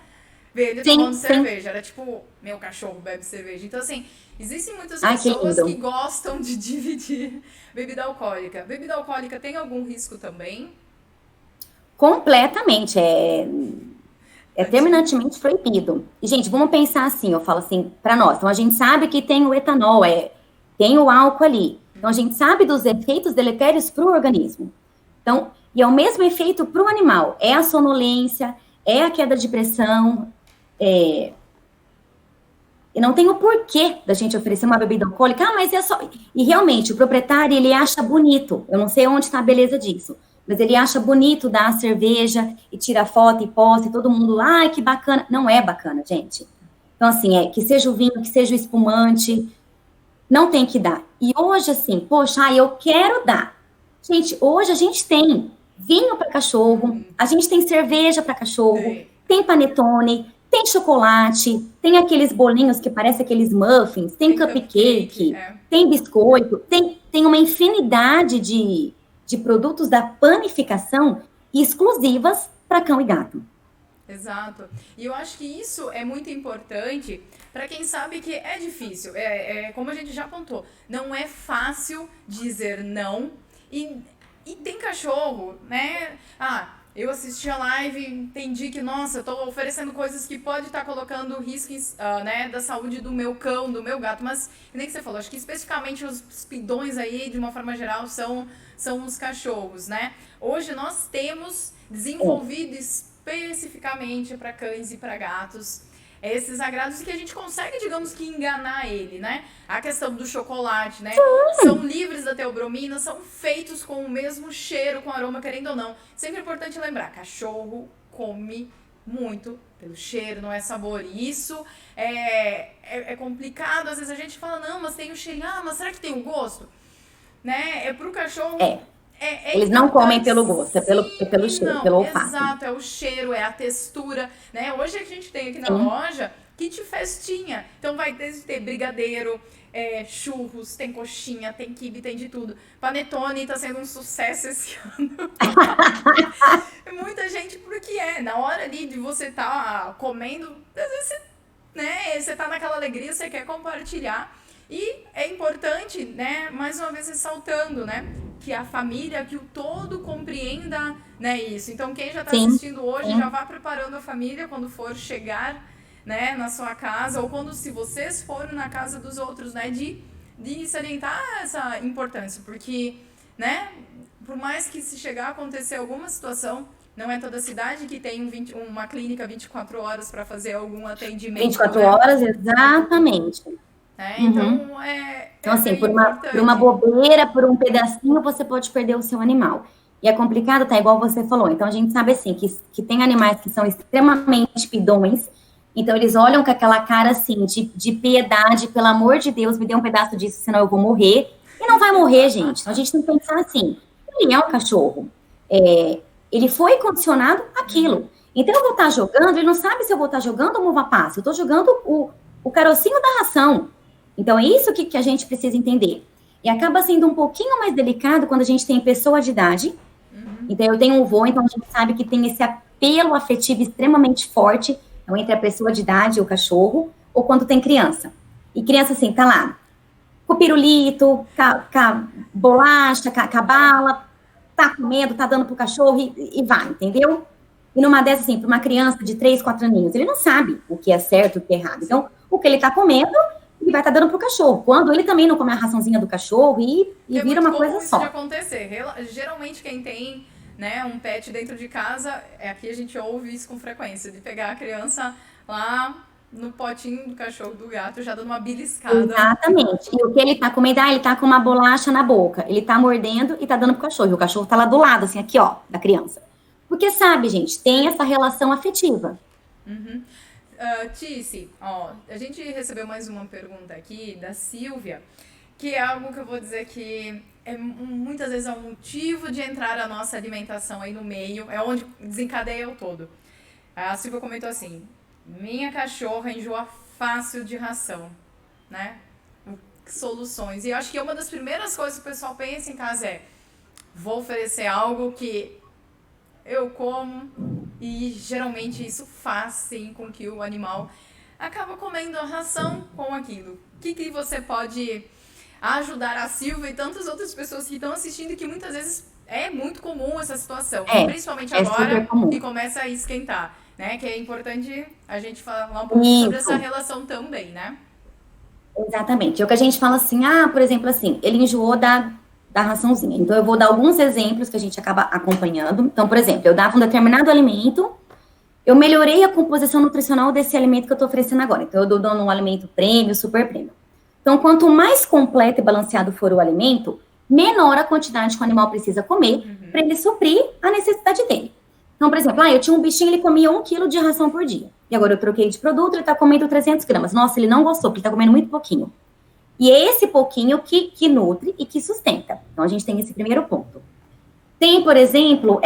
ver ele tomando cerveja. Era tipo, meu cachorro bebe cerveja. Então, assim, existem muitas pessoas que gostam de dividir bebida alcoólica. Bebida alcoólica tem algum risco também? Completamente. É terminantemente proibido. E, gente, vamos pensar assim, eu falo assim, para nós. Então, a gente sabe que tem o etanol, tem o álcool ali. Então, a gente sabe dos efeitos deletérios para o organismo. Então, e é o mesmo efeito para o animal. É a sonolência, é a queda de pressão, e não tem o porquê da gente oferecer uma bebida alcoólica. Ah, mas é só... E, realmente, o proprietário, ele acha bonito. Eu não sei onde está a beleza disso. Mas ele acha bonito dar a cerveja e tira foto e posta e todo mundo lá, que bacana. Não é bacana, gente. Então, assim, que seja o vinho, que seja o espumante, não tem que dar. E hoje, assim, poxa, eu quero dar. Gente, hoje a gente tem vinho para cachorro, a gente tem cerveja para cachorro, tem panetone, tem chocolate, tem aqueles bolinhos que parecem aqueles muffins, tem cupcake, tem biscoito, tem uma infinidade de produtos da panificação exclusivas para cão e gato. Exato. E eu acho que isso é muito importante para quem sabe que é difícil. Como a gente já apontou, não é fácil dizer não. E tem cachorro, né? Eu assisti a live, entendi que, nossa, eu tô oferecendo coisas que pode estar colocando riscos, né, da saúde do meu cão, do meu gato, mas, nem que você falou, acho que especificamente os pidões aí, de uma forma geral, são os cachorros, né? Hoje nós temos desenvolvido especificamente para cães e para gatos esses agrados que a gente consegue, digamos que, enganar ele, né? A questão do chocolate, né? São livres da teobromina, são feitos com o mesmo cheiro, com aroma, querendo ou não. Sempre é importante lembrar, cachorro come muito pelo cheiro, não é sabor. E isso é complicado. Às vezes a gente fala, não, mas tem o cheirinho. Mas será que tem o gosto? Né? Pro cachorro... Eles não comem pelo gosto, é pelo cheiro, pelo olfato. Exato, é o cheiro, é a textura, né? Hoje a gente tem aqui na loja kit festinha. Então vai ter brigadeiro, churros, tem coxinha, tem quibe, tem de tudo. Panetone tá sendo um sucesso esse ano. Muita gente, porque na hora ali de você tá comendo, às vezes você tá naquela alegria, você quer compartilhar. E é importante, né, mais uma vez ressaltando, né, que a família, que o todo compreenda, né, isso. Então, quem já está assistindo hoje, já vá preparando a família quando for chegar, né, na sua casa, ou se vocês forem na casa dos outros, né, de salientar essa importância, porque, né, por mais que se chegar a acontecer alguma situação, não é toda cidade que tem uma clínica 24 horas para fazer algum atendimento. 24 horas, exatamente. Então, então, assim, por uma bobeira, por um pedacinho, você pode perder o seu animal. E é complicado, tá? Igual você falou. Então, a gente sabe, assim, que tem animais que são extremamente pidões. Então, eles olham com aquela cara, assim, de piedade. Pelo amor de Deus, me dê um pedaço disso, senão eu vou morrer. E não vai morrer, gente. Então, a gente tem que pensar assim. Ele é um cachorro. Ele foi condicionado àquilo. Então, eu vou estar jogando, ele não sabe se eu vou estar jogando ou uva passa. Eu estou jogando o carocinho da ração. Então, é isso que a gente precisa entender. E acaba sendo um pouquinho mais delicado quando a gente tem pessoa de idade. Então, eu tenho um vô, então a gente sabe que tem esse apelo afetivo extremamente forte, então, entre a pessoa de idade e o cachorro, ou quando tem criança. E criança, assim, tá lá, com o pirulito, com a bolacha, com a bala, tá comendo, tá dando pro cachorro e vai, entendeu? E numa dessas, assim, para uma criança de 3, 4 aninhos, ele não sabe o que é certo e o que é errado. Então, o que ele tá comendo... ele vai estar dando pro cachorro. Quando ele também não come a raçãozinha do cachorro e vira uma coisa só. É muito comum isso de acontecer. Geralmente quem tem, né, um pet dentro de casa, aqui a gente ouve isso com frequência, de pegar a criança lá no potinho do cachorro, do gato, já dando uma beliscada. Exatamente. E o que ele tá comendo? Ele tá com uma bolacha na boca. Ele tá mordendo e tá dando pro cachorro. E o cachorro tá lá do lado, assim, aqui, ó, da criança. Porque sabe, gente, tem essa relação afetiva. Tice, a gente recebeu mais uma pergunta aqui da Silvia, que é algo que eu vou dizer que muitas vezes é um motivo de entrar a nossa alimentação aí no meio, é onde desencadeia o todo. A Silvia comentou assim, minha cachorra enjoa fácil de ração, né? Soluções. E eu acho que uma das primeiras coisas que o pessoal pensa em casa vou oferecer algo que eu como, e geralmente isso faz sim com que o animal acaba comendo a ração com aquilo. O que você pode ajudar a Silvia e tantas outras pessoas que estão assistindo, que muitas vezes é muito comum essa situação, principalmente agora que começa a esquentar, né? Que é importante a gente falar um pouco sobre essa relação também, né? Exatamente. É o que a gente fala assim, por exemplo, assim, ele enjoou da raçãozinha. Então, eu vou dar alguns exemplos que a gente acaba acompanhando. Então, por exemplo, eu dava um determinado alimento, eu melhorei a composição nutricional desse alimento que eu estou oferecendo agora. Então, eu dou dando um alimento prêmio, super prêmio. Então, quanto mais completo e balanceado for o alimento, menor a quantidade que o animal precisa comer para ele suprir a necessidade dele. Então, por exemplo, eu tinha um bichinho, ele comia 1 quilo de ração por dia. E agora eu troquei de produto, ele está comendo 300 gramas. Nossa, ele não gostou, porque ele está comendo muito pouquinho. E é esse pouquinho que nutre e que sustenta. Então, a gente tem esse primeiro ponto. Tem, por exemplo,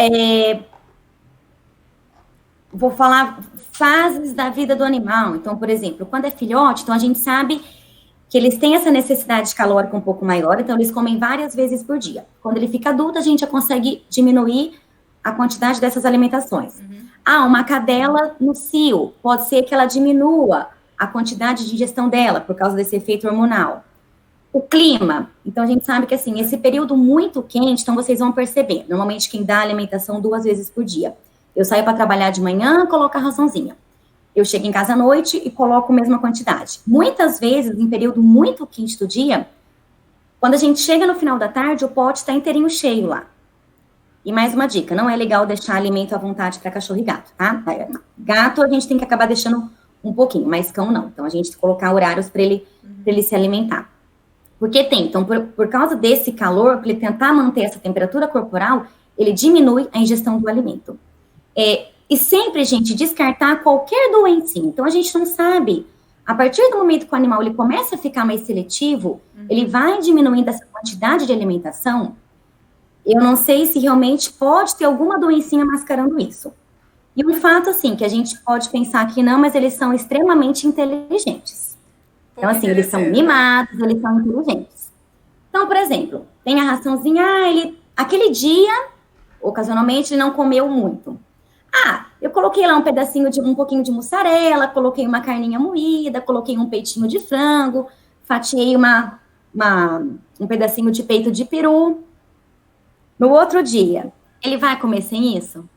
vou falar fases da vida do animal. Então, por exemplo, quando é filhote, então a gente sabe que eles têm essa necessidade calórica um pouco maior, então eles comem várias vezes por dia. Quando ele fica adulto, a gente já consegue diminuir a quantidade dessas alimentações. Uma cadela no cio, pode ser que ela diminua a quantidade de ingestão dela, por causa desse efeito hormonal. O clima, então a gente sabe que, assim, esse período muito quente, então vocês vão perceber, normalmente quem dá alimentação 2 vezes por dia. Eu saio para trabalhar de manhã, coloco a raçãozinha. Eu chego em casa à noite e coloco a mesma quantidade. Muitas vezes, em período muito quente do dia, quando a gente chega no final da tarde, o pote está inteirinho cheio lá. E mais uma dica, não é legal deixar alimento à vontade para cachorro e gato, tá? Gato a gente tem que acabar deixando um pouquinho, mas cão não. Então, a gente tem que colocar horários para ele se alimentar. Porque então, por causa desse calor, para ele tentar manter essa temperatura corporal, ele diminui a ingestão do alimento. E sempre, gente, descartar qualquer doencinha. Então, a gente não sabe. A partir do momento que o animal ele começa a ficar mais seletivo, ele vai diminuindo essa quantidade de alimentação. Eu não sei se realmente pode ter alguma doencinha mascarando isso. E um fato, assim, que a gente pode pensar que não, mas eles são extremamente inteligentes. Então, assim, eles são mimados, eles são inteligentes. Então, por exemplo, tem a raçãozinha, aquele dia, ocasionalmente, ele não comeu muito. Eu coloquei lá um pouquinho de mussarela, coloquei uma carninha moída, coloquei um peitinho de frango, fatiei um pedacinho de peito de peru. No outro dia, ele vai comer sem isso?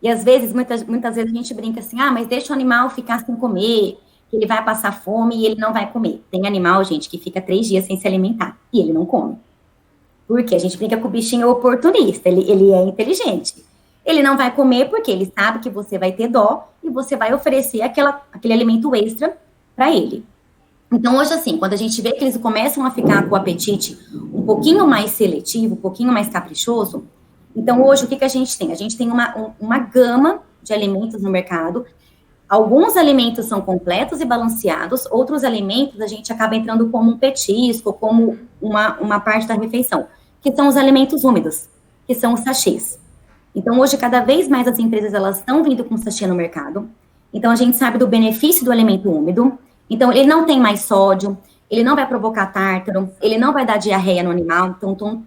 E às vezes, muitas vezes a gente brinca assim, mas deixa o animal ficar sem comer, que ele vai passar fome e ele não vai comer. Tem animal, gente, que fica 3 dias sem se alimentar e ele não come. Por quê? A gente brinca com o bichinho oportunista, ele é inteligente. Ele não vai comer porque ele sabe que você vai ter dó e você vai oferecer aquele alimento extra para ele. Então, hoje, assim, quando a gente vê que eles começam a ficar com o apetite um pouquinho mais seletivo, um pouquinho mais caprichoso, então, hoje, o que a gente tem? A gente tem uma gama de alimentos no mercado. Alguns alimentos são completos e balanceados, outros alimentos a gente acaba entrando como um petisco, como uma parte da refeição, que são os alimentos úmidos, que são os sachês. Então, hoje, cada vez mais as empresas, elas estão vindo com sachê no mercado. Então, a gente sabe do benefício do alimento úmido. Então, ele não tem mais sódio, ele não vai provocar tártaro, ele não vai dar diarreia no animal. Então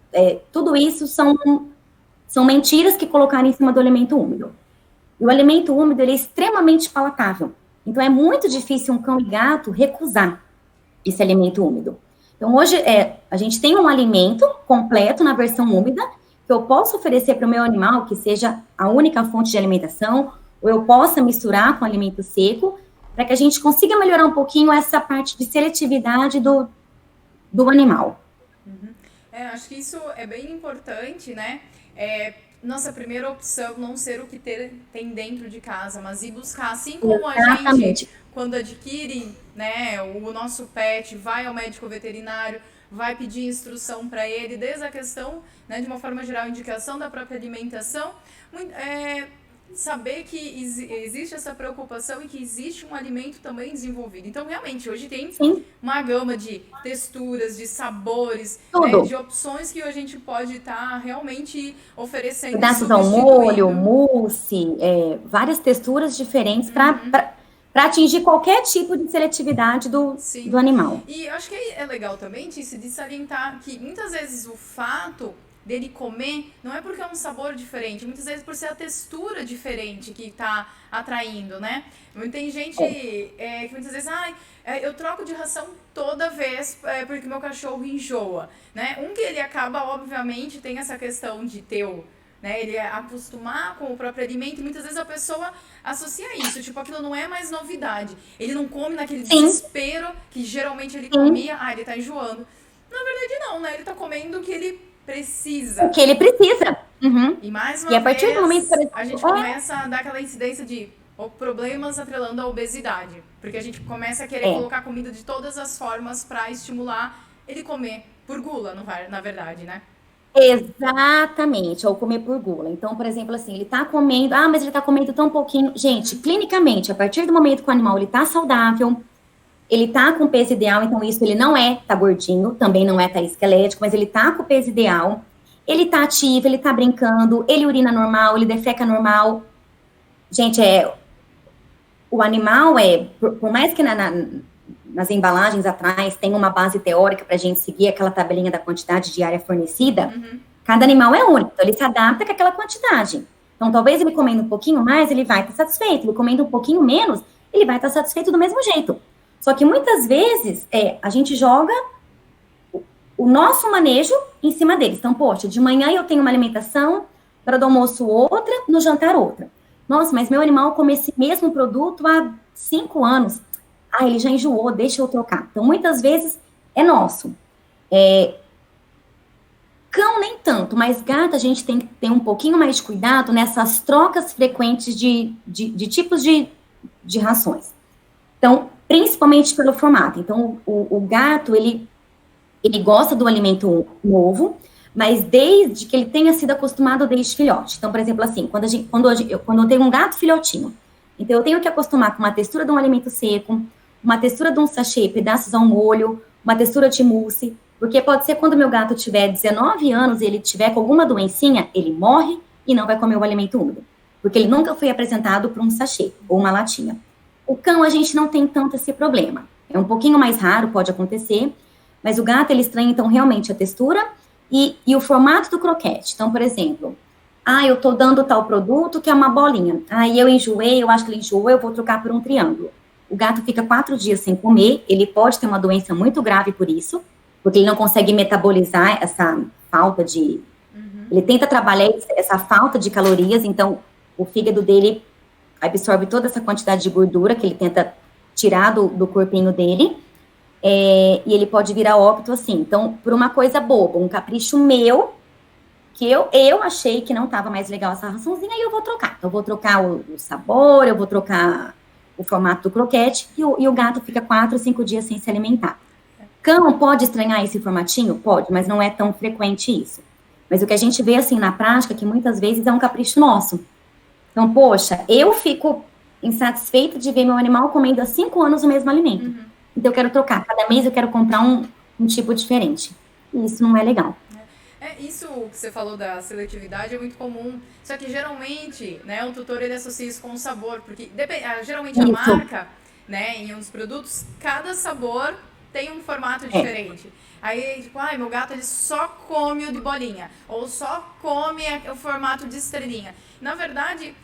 tudo isso são mentiras que colocaram em cima do alimento úmido. E o alimento úmido, ele é extremamente palatável. Então, é muito difícil um cão e gato recusar esse alimento úmido. Então, hoje, a gente tem um alimento completo na versão úmida, que eu posso oferecer para o meu animal, que seja a única fonte de alimentação, ou eu possa misturar com alimento seco, para que a gente consiga melhorar um pouquinho essa parte de seletividade do animal. Acho que isso é bem importante, né? Nossa primeira opção não ser o que tem dentro de casa, mas ir buscar, assim como a gente, quando adquire, né, o nosso pet, vai ao médico veterinário, vai pedir instrução para ele, desde a questão, né, de uma forma geral, indicação da própria alimentação, saber que existe essa preocupação e que existe um alimento também desenvolvido. Então, realmente, hoje tem uma gama de texturas, de sabores, de opções que a gente pode estar realmente oferecendo. Pedaços ao molho, mousse, várias texturas diferentes para atingir qualquer tipo de seletividade do animal. E acho que é legal também, Tícia, de salientar que muitas vezes o fato dele comer, não é porque é um sabor diferente, muitas vezes por ser a textura diferente que tá atraindo, né? Tem gente que muitas vezes, eu troco de ração toda vez porque meu cachorro enjoa, né? Que ele acaba, obviamente, tem essa questão de ter né, ele acostumar com o próprio alimento, e muitas vezes a pessoa associa isso, tipo, aquilo não é mais novidade. Ele não come naquele desespero que geralmente ele comia, ele tá enjoando. Na verdade não, né? Ele tá comendo o que ele precisa. O que ele precisa. Uhum. E mais uma vez, do momento, a gente começa a dar aquela incidência de problemas atrelando a obesidade. Porque a gente começa a querer colocar comida de todas as formas pra estimular ele comer por gula, na verdade, né? Exatamente, ou comer por gula. Então, por exemplo, assim, ele tá comendo, mas ele tá comendo tão pouquinho. Gente, clinicamente, a partir do momento que o animal ele tá saudável, ele tá com peso ideal, então isso ele não tá gordinho, também não tá esquelético, mas ele tá com o peso ideal, ele tá ativo, ele tá brincando, ele urina normal, ele defeca normal. Gente, o animal por mais que nas embalagens atrás tem uma base teórica pra gente seguir aquela tabelinha da quantidade diária fornecida, cada animal é único, então ele se adapta com aquela quantidade. Então, talvez ele comendo um pouquinho mais, ele vai estar satisfeito, ele comendo um pouquinho menos, ele vai estar satisfeito do mesmo jeito. Só que muitas vezes, a gente joga o nosso manejo em cima deles. Então, poxa, de manhã eu tenho uma alimentação, para do almoço outra, no jantar outra. Nossa, mas meu animal come esse mesmo produto há 5 anos. Ele já enjoou, deixa eu trocar. Então, muitas vezes, é nosso. Cão nem tanto, mas gato a gente tem que ter um pouquinho mais de cuidado nessas trocas frequentes de tipos de rações. Então, principalmente pelo formato. Então, o gato, ele gosta do alimento novo, mas desde que ele tenha sido acostumado desde filhote. Então, por exemplo, assim, quando eu tenho um gato filhotinho, então eu tenho que acostumar com uma textura de um alimento seco, uma textura de um sachê, pedaços ao molho, uma textura de mousse, porque pode ser quando meu gato tiver 19 anos e ele tiver com alguma doencinha, ele morre e não vai comer o alimento úmido, porque ele nunca foi apresentado para um sachê ou uma latinha. O cão, a gente não tem tanto esse problema. É um pouquinho mais raro, pode acontecer, mas o gato, ele estranha, então, realmente a textura e o formato do croquete. Então, por exemplo, eu tô dando tal produto que é uma bolinha. Aí eu enjoei, eu acho que ele enjoou, eu vou trocar por um triângulo. O gato fica 4 dias sem comer, ele pode ter uma doença muito grave por isso, porque ele não consegue metabolizar essa falta de... Ele tenta trabalhar essa falta de calorias, então o fígado dele absorve toda essa quantidade de gordura que ele tenta tirar do corpinho dele, e ele pode virar óbito assim. Então, por uma coisa boba, um capricho meu, que eu achei que não estava mais legal essa raçãozinha, e eu vou trocar. Então, eu vou trocar o sabor, eu vou trocar o formato do croquete, e o gato fica 4, 5 dias sem se alimentar. Cão pode estranhar esse formatinho? Pode, mas não é tão frequente isso. Mas o que a gente vê, assim, na prática, que muitas vezes é um capricho nosso. Então, poxa, eu fico insatisfeita de ver meu animal comendo há 5 anos o mesmo alimento. Então, eu quero trocar. Cada mês eu quero comprar um tipo diferente. E isso não é legal. Isso que você falou da seletividade é muito comum. Só que, geralmente, né, o tutor, ele associa isso com o sabor. Porque, geralmente, a marca, né, em uns produtos, cada sabor tem um formato diferente. Aí, tipo, meu gato, ele só come o de bolinha. Ou só come o formato de estrelinha. Na verdade,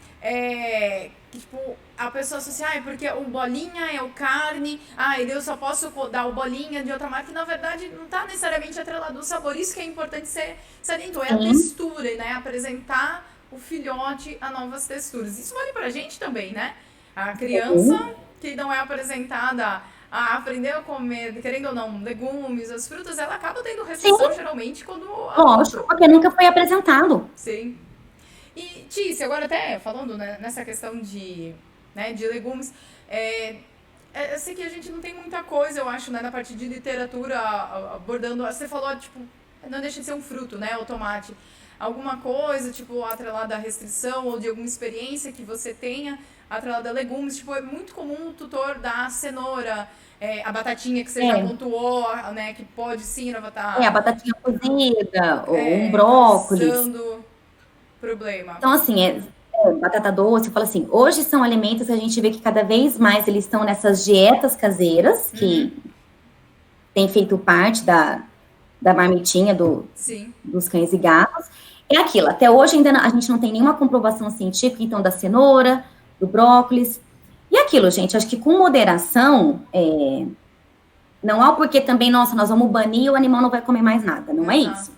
tipo, a pessoa associa, porque o bolinha é o carne, eu só posso dar o bolinha de outra marca, e na verdade não está necessariamente atrelado ao sabor. Isso que é importante ser salientou, a textura, né? Apresentar o filhote a novas texturas. Isso vale pra gente também, né? A criança que não é apresentada aprendeu a comer, querendo ou não, legumes, as frutas, ela acaba tendo restrição geralmente quando... Lógico, porque nunca foi apresentado. Sim. E, Tícia, agora até falando, né, nessa questão de legumes, eu sei que a gente não tem muita coisa, eu acho, né, na parte de literatura abordando, você falou, tipo, não deixa de ser um fruto, né, o tomate. Alguma coisa, tipo, atrelada à restrição ou de alguma experiência que você tenha atrelada a legumes, tipo, é muito comum o tutor dar cenoura, a batatinha que você já pontuou, né, que pode sim estar... a batatinha cozida, ou um brócolis. Problema. Então, assim, batata doce, eu falo assim, hoje são alimentos que a gente vê que cada vez mais eles estão nessas dietas caseiras, que tem feito parte da marmitinha Sim. dos cães e gatos. É aquilo, até hoje ainda a gente não tem nenhuma comprovação científica, então, da cenoura, do brócolis. E aquilo, gente, acho que com moderação, não há o porquê também, nossa, nós vamos banir e o animal não vai comer mais nada, não é isso.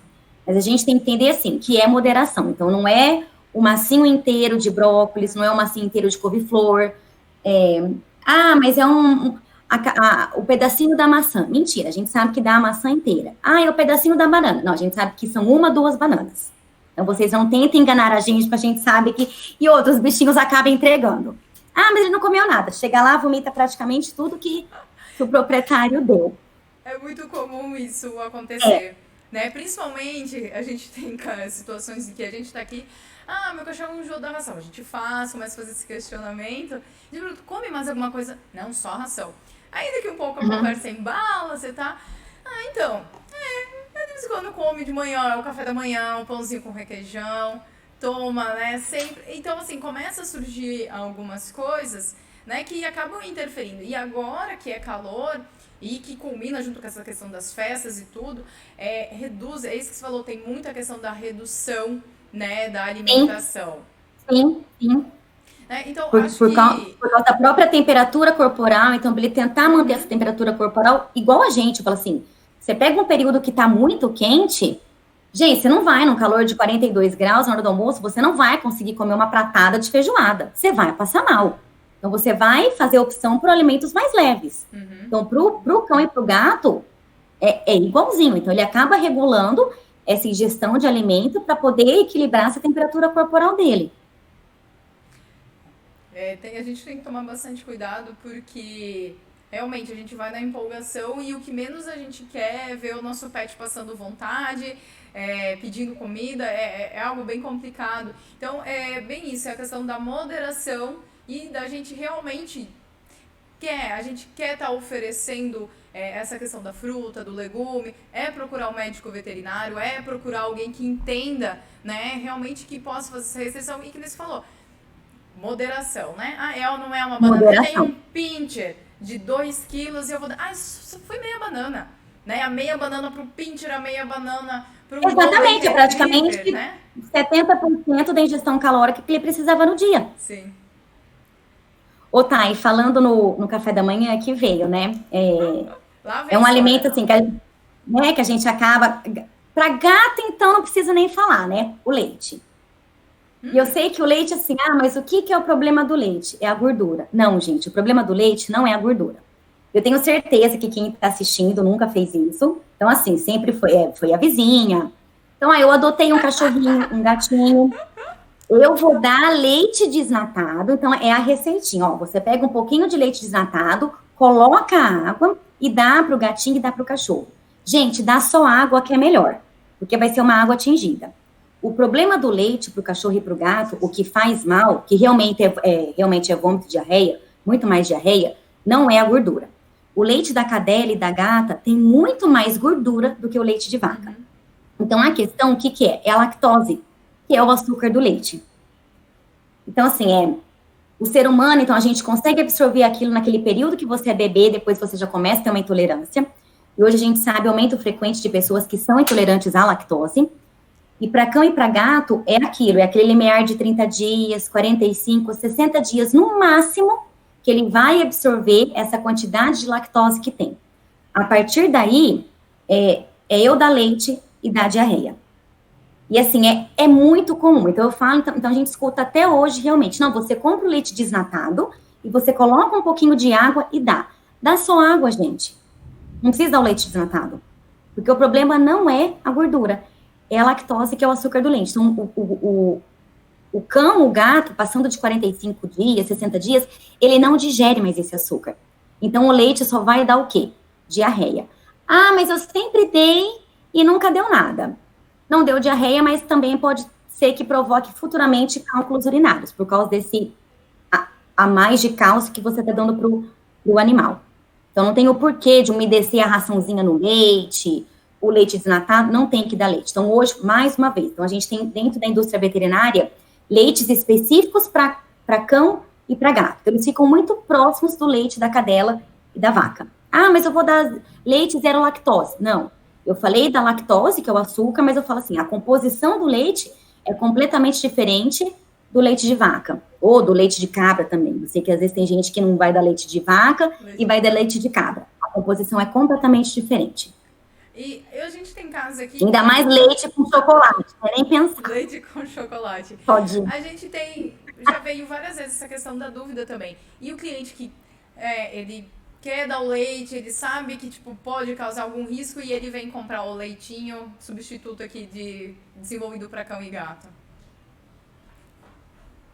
Mas a gente tem que entender, assim, que é moderação. Então, não é o massinho inteiro de brócolis, não é o massinho inteiro de couve-flor. Mas é o pedacinho da maçã. Mentira, a gente sabe que dá a maçã inteira. É o pedacinho da banana. Não, a gente sabe que são 1, 2 bananas. Então, vocês não tentem enganar a gente, porque a gente sabe que... E outros bichinhos acabam entregando. Mas ele não comeu nada. Chega lá, vomita praticamente tudo que o proprietário deu. É muito comum isso acontecer, né? Principalmente, a gente tem situações em que a gente tá aqui, meu cachorro enjoou da ração. A gente começa a fazer esse questionamento. Come mais alguma coisa? Não, só ração. Aí daqui um pouco a conversa embala, você tá... então, de vez em quando come de manhã, o café da manhã, um pãozinho com requeijão, toma, né, sempre. Então, assim, começa a surgir algumas coisas, né, que acabam interferindo. E agora que é calor e que culmina junto com essa questão das festas e tudo, reduz, é isso que você falou, tem muita questão da redução, né, da alimentação. Sim. Então, por causa da própria temperatura corporal, então, para ele tentar manter essa temperatura corporal igual a gente, fala assim, você pega um período que está muito quente, gente, você não vai num calor de 42 graus na hora do almoço, você não vai conseguir comer uma pratada de feijoada, você vai passar mal. Então, você vai fazer opção por alimentos mais leves. Então, pro cão e pro gato, é igualzinho. Então, ele acaba regulando essa ingestão de alimento para poder equilibrar essa temperatura corporal dele. A gente tem que tomar bastante cuidado, porque realmente a gente vai na empolgação e o que menos a gente quer é ver o nosso pet passando vontade, pedindo comida, é algo bem complicado. Então, é bem isso, é a questão da moderação e da gente realmente a gente quer estar oferecendo essa questão da fruta, do legume, procurar um médico veterinário, procurar alguém que entenda, né, realmente que possa fazer essa restrição e que nem se falou, moderação, né? Ela não é uma banana, tem um pincher de 2 quilos e eu vou dar, isso foi meia banana, né? A meia banana pro pincher, a meia banana pro... Exatamente, é praticamente, né? 70% da ingestão calórica que ele precisava no dia. Sim. Thay, falando no café da manhã que veio, né? É um alimento, assim, que a gente acaba... Para gato, então, não precisa nem falar, né? O leite. E eu sei que o leite, assim, mas o que é o problema do leite? É a gordura. Não, gente, o problema do leite não é a gordura. Eu tenho certeza que quem está assistindo nunca fez isso. Então, assim, sempre foi a vizinha. Então, eu adotei um cachorrinho, um gatinho. Eu vou dar leite desnatado. Então, é a receitinha. Você pega um pouquinho de leite desnatado, coloca a água e dá para o gatinho e dá para o cachorro. Gente, dá só água que é melhor, porque vai ser uma água tingida. O problema do leite para o cachorro e para o gato, o que faz mal, que realmente é vômito e diarreia, muito mais diarreia, não é a gordura. O leite da cadela e da gata tem muito mais gordura do que o leite de vaca. Então, a questão, o que é? É a lactose, que é o açúcar do leite. Então, assim, o ser humano, então, a gente consegue absorver aquilo naquele período que você é bebê, depois você já começa a ter uma intolerância. E hoje a gente sabe o aumento frequente de pessoas que são intolerantes à lactose. E para cão e para gato, é aquele limiar de 30 dias, 45, 60 dias, no máximo, que ele vai absorver essa quantidade de lactose que tem. A partir daí, eu dar leite e dar diarreia. E assim, é muito comum. Então eu falo, então a gente escuta até hoje realmente, não, você compra o leite desnatado e você coloca um pouquinho de água e dá. Dá só água, gente. Não precisa dar o leite desnatado. Porque o problema não é a gordura, é a lactose, que é o açúcar do leite. Então, o cão, o gato, passando de 45 dias, 60 dias, ele não digere mais esse açúcar. Então, o leite só vai dar o quê? Diarreia. Mas eu sempre dei e nunca deu nada. Não deu diarreia, mas também pode ser que provoque futuramente cálculos urinários, por causa desse a mais de cálcio que você está dando pro animal. Então, não tem o porquê de umedecer a raçãozinha no leite, o leite desnatado, não tem que dar leite. Então, hoje, mais uma vez, então a gente tem dentro da indústria veterinária leites específicos para cão e para gato. Eles ficam muito próximos do leite da cadela e da vaca. Mas eu vou dar leite zero lactose. Não, Eu falei da lactose, que é o açúcar, mas eu falo assim, a composição do leite é completamente diferente do leite de vaca, ou do leite de cabra também. Eu sei que às vezes tem gente que não vai dar leite de vaca e vai dar leite de cabra. A composição é completamente diferente. E a gente tem casos aqui... Ainda mais leite com chocolate, não é nem pensar. Leite com chocolate. Pode. A gente já veio várias vezes essa questão da dúvida também. E o cliente que ele quer dar o leite, ele sabe que tipo, pode causar algum risco e ele vem comprar o leitinho substituto aqui desenvolvido para cão e gato.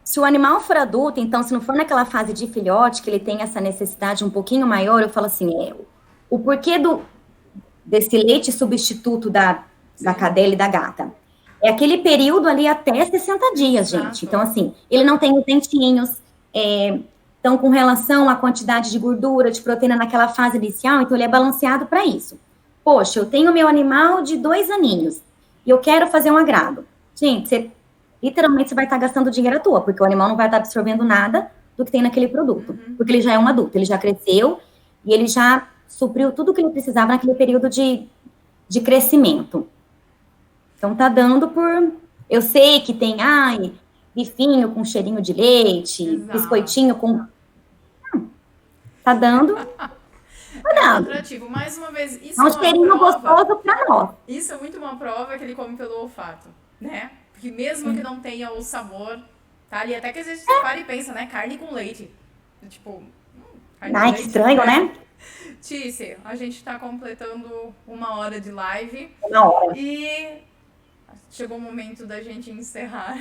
Se o animal for adulto, então, se não for naquela fase de filhote, que ele tem essa necessidade um pouquinho maior, eu falo assim, o porquê desse leite substituto da cadela e da gata? É aquele período ali até 60 dias, gente. Exato. Então, assim, ele não tem os dentinhos, então, com relação à quantidade de gordura, de proteína naquela fase inicial, então ele é balanceado para isso. Poxa, eu tenho meu animal de 2 aninhos e eu quero fazer um agrado. Gente, literalmente você vai estar gastando dinheiro à toa, porque o animal não vai estar absorvendo nada do que tem naquele produto, porque ele já é um adulto, ele já cresceu e ele já supriu tudo o que ele precisava naquele período de crescimento. Então, tá dando por... Eu sei que tem, bifinho com cheirinho de leite, Exato. Biscoitinho com... Tá dando. Tá dando. Atrativo. Mais uma vez, isso É um uma cheirinho prova, gostoso pra nós. Isso é muito uma prova que ele come pelo olfato, né? Porque mesmo que não tenha o sabor, tá ali. Até que a gente para e pensa, né? Carne com leite. Tipo, carne com Ai, que leite, estranho, né? Tice, a gente tá completando 1 hora de live. Na hora. E chegou o momento da gente encerrar.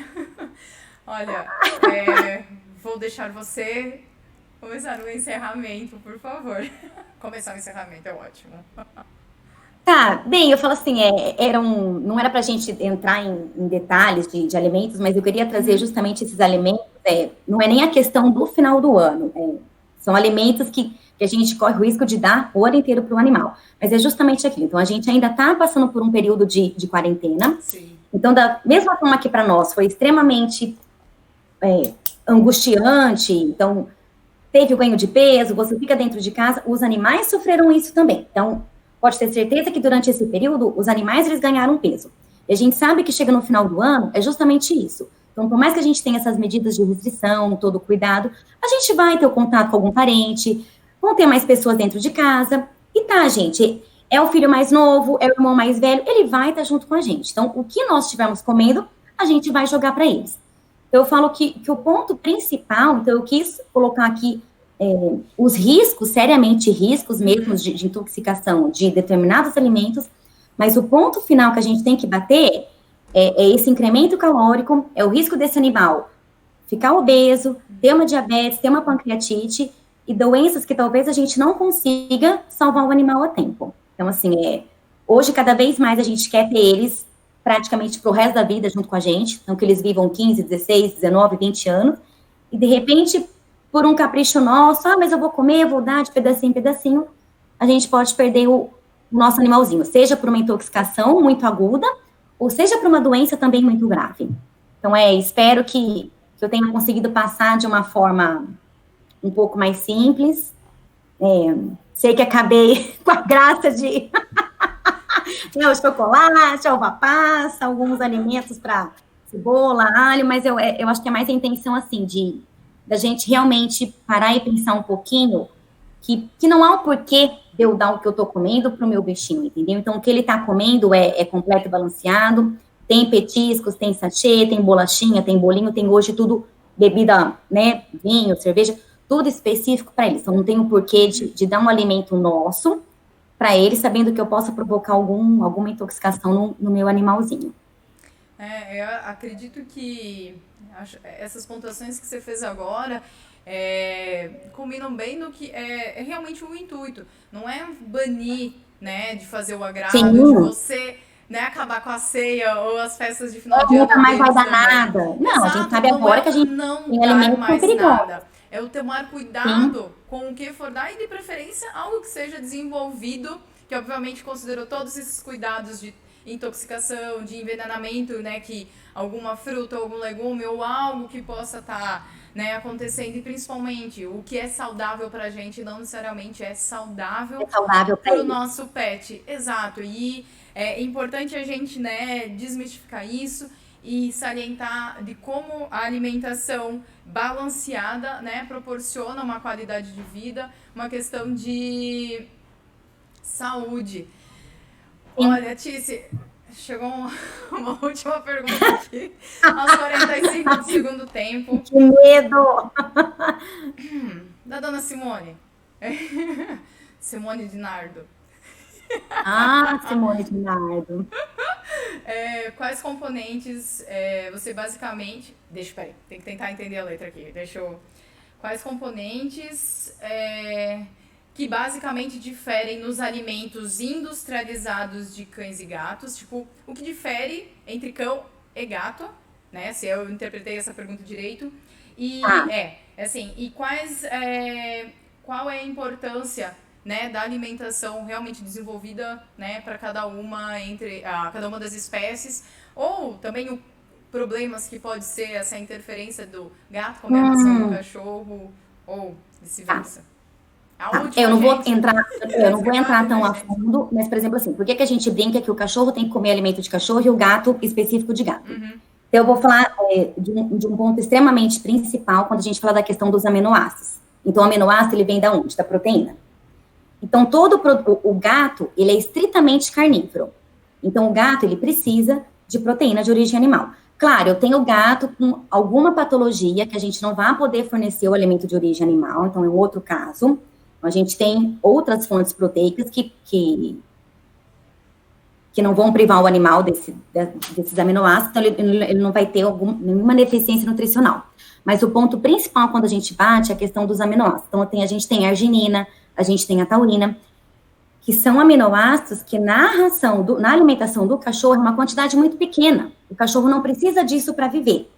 Olha, vou deixar você começar o encerramento, por favor. Começar o encerramento é ótimo. Tá, bem, eu falo assim, não era pra gente entrar em detalhes de alimentos, mas eu queria trazer justamente esses alimentos, não é nem a questão do final do ano, são alimentos que a gente corre o risco de dar o ano inteiro para o animal, mas é justamente aquilo. Então, a gente ainda está passando por um período de quarentena. Sim. Então, da mesma forma que para nós foi extremamente angustiante, então, teve o ganho de peso, você fica dentro de casa, os animais sofreram isso também. Então, pode ter certeza que durante esse período, os animais, eles ganharam peso. E a gente sabe que chega no final do ano, é justamente isso. Então, por mais que a gente tenha essas medidas de restrição, todo o cuidado, a gente vai ter o contato com algum parente, vão ter mais pessoas dentro de casa. E tá, gente, é o filho mais novo, é o irmão mais velho, ele vai estar junto com a gente. Então, o que nós estivermos comendo, a gente vai jogar para eles. Então, eu falo que o ponto principal, então eu quis colocar aqui os riscos, seriamente riscos mesmo de intoxicação de determinados alimentos, mas o ponto final que a gente tem que bater é esse incremento calórico, é o risco desse animal ficar obeso, ter uma diabetes, ter uma pancreatite e doenças que talvez a gente não consiga salvar o animal a tempo. Então, assim, hoje, cada vez mais a gente quer ter eles praticamente pro resto da vida junto com a gente, então que eles vivam 15, 16, 19, 20 anos, e de repente, por um capricho nosso, mas eu vou comer, eu vou dar de pedacinho em pedacinho, a gente pode perder o nosso animalzinho, seja por uma intoxicação muito aguda, ou seja por uma doença também muito grave. Então, espero que eu tenha conseguido passar de uma forma um pouco mais simples. Sei que acabei com a graça de o chocolate, a uva passa, alguns alimentos para cebola, alho, mas eu acho que é mais a intenção, assim, da gente realmente parar e pensar um pouquinho que não há um porquê de eu dar o que eu tô comendo pro meu bichinho, entendeu? Então, o que ele tá comendo é completo e balanceado, tem petiscos, tem sachê, tem bolachinha, tem bolinho, tem hoje tudo, bebida, né, vinho, cerveja, tudo específico para eles. Então, não tem o porquê de dar um alimento nosso para eles, sabendo que eu possa provocar alguma intoxicação no meu animalzinho. Eu acredito que essas pontuações que você fez agora combinam bem no que é realmente o intuito. Não é banir, né, de fazer o agrado, Sim. de você, né, acabar com a ceia ou as festas de final de ano. Nunca mais vai dar também. nada. Não, Exato, a gente sabe agora que a gente não tem dar alimentos mais perigosos. nada. É o tomar cuidado com o que for dar e, de preferência, algo que seja desenvolvido, que obviamente considerou todos esses cuidados de intoxicação, de envenenamento, né, que alguma fruta, algum legume ou algo que possa estar, né, acontecendo, e principalmente o que é saudável pra gente não necessariamente é saudável É saudável para para o eles. nosso pet. Exato. E é importante a gente, né, desmistificar isso e salientar de como a alimentação balanceada, né, proporciona uma qualidade de vida, uma questão de saúde. Sim. Olha, Tice, chegou uma última pergunta aqui, aos 45 do segundo tempo, Que medo! da dona Simone. Simone de Nardo. Ah, Simone de Nardo. Quais componentes você basicamente. Peraí, tem que tentar entender a letra aqui. Quais componentes que basicamente diferem nos alimentos industrializados de cães e gatos? Tipo, o que difere entre cão e gato, né? Se eu interpretei essa pergunta direito. E Tá. e qual é a importância, né, da alimentação realmente desenvolvida, né, para cada uma cada uma das espécies, ou também problemas que pode ser essa interferência do gato comer a ração do cachorro, ou vice-versa. A Tá. última, Eu não vou gente, entrar, eu não vou entrar tão a gente. fundo, mas, por exemplo, assim, por que que a gente brinca que o cachorro tem que comer alimento de cachorro e o gato específico de gato? Então, eu vou falar de um ponto extremamente principal quando a gente fala da questão dos aminoácidos. Então, o aminoácido, ele vem da onde? Da proteína. Então, o gato, ele é estritamente carnívoro. Então, o gato, ele precisa de proteína de origem animal. Claro, eu tenho gato com alguma patologia que a gente não vai poder fornecer o alimento de origem animal, então é um outro caso. A gente tem outras fontes proteicas que não vão privar o animal desses aminoácidos, então ele não vai ter nenhuma deficiência nutricional. Mas o ponto principal quando a gente bate é a questão dos aminoácidos. Então, a gente tem a arginina, a gente tem a taurina, que são aminoácidos que na alimentação do cachorro é uma quantidade muito pequena. O cachorro não precisa disso para viver.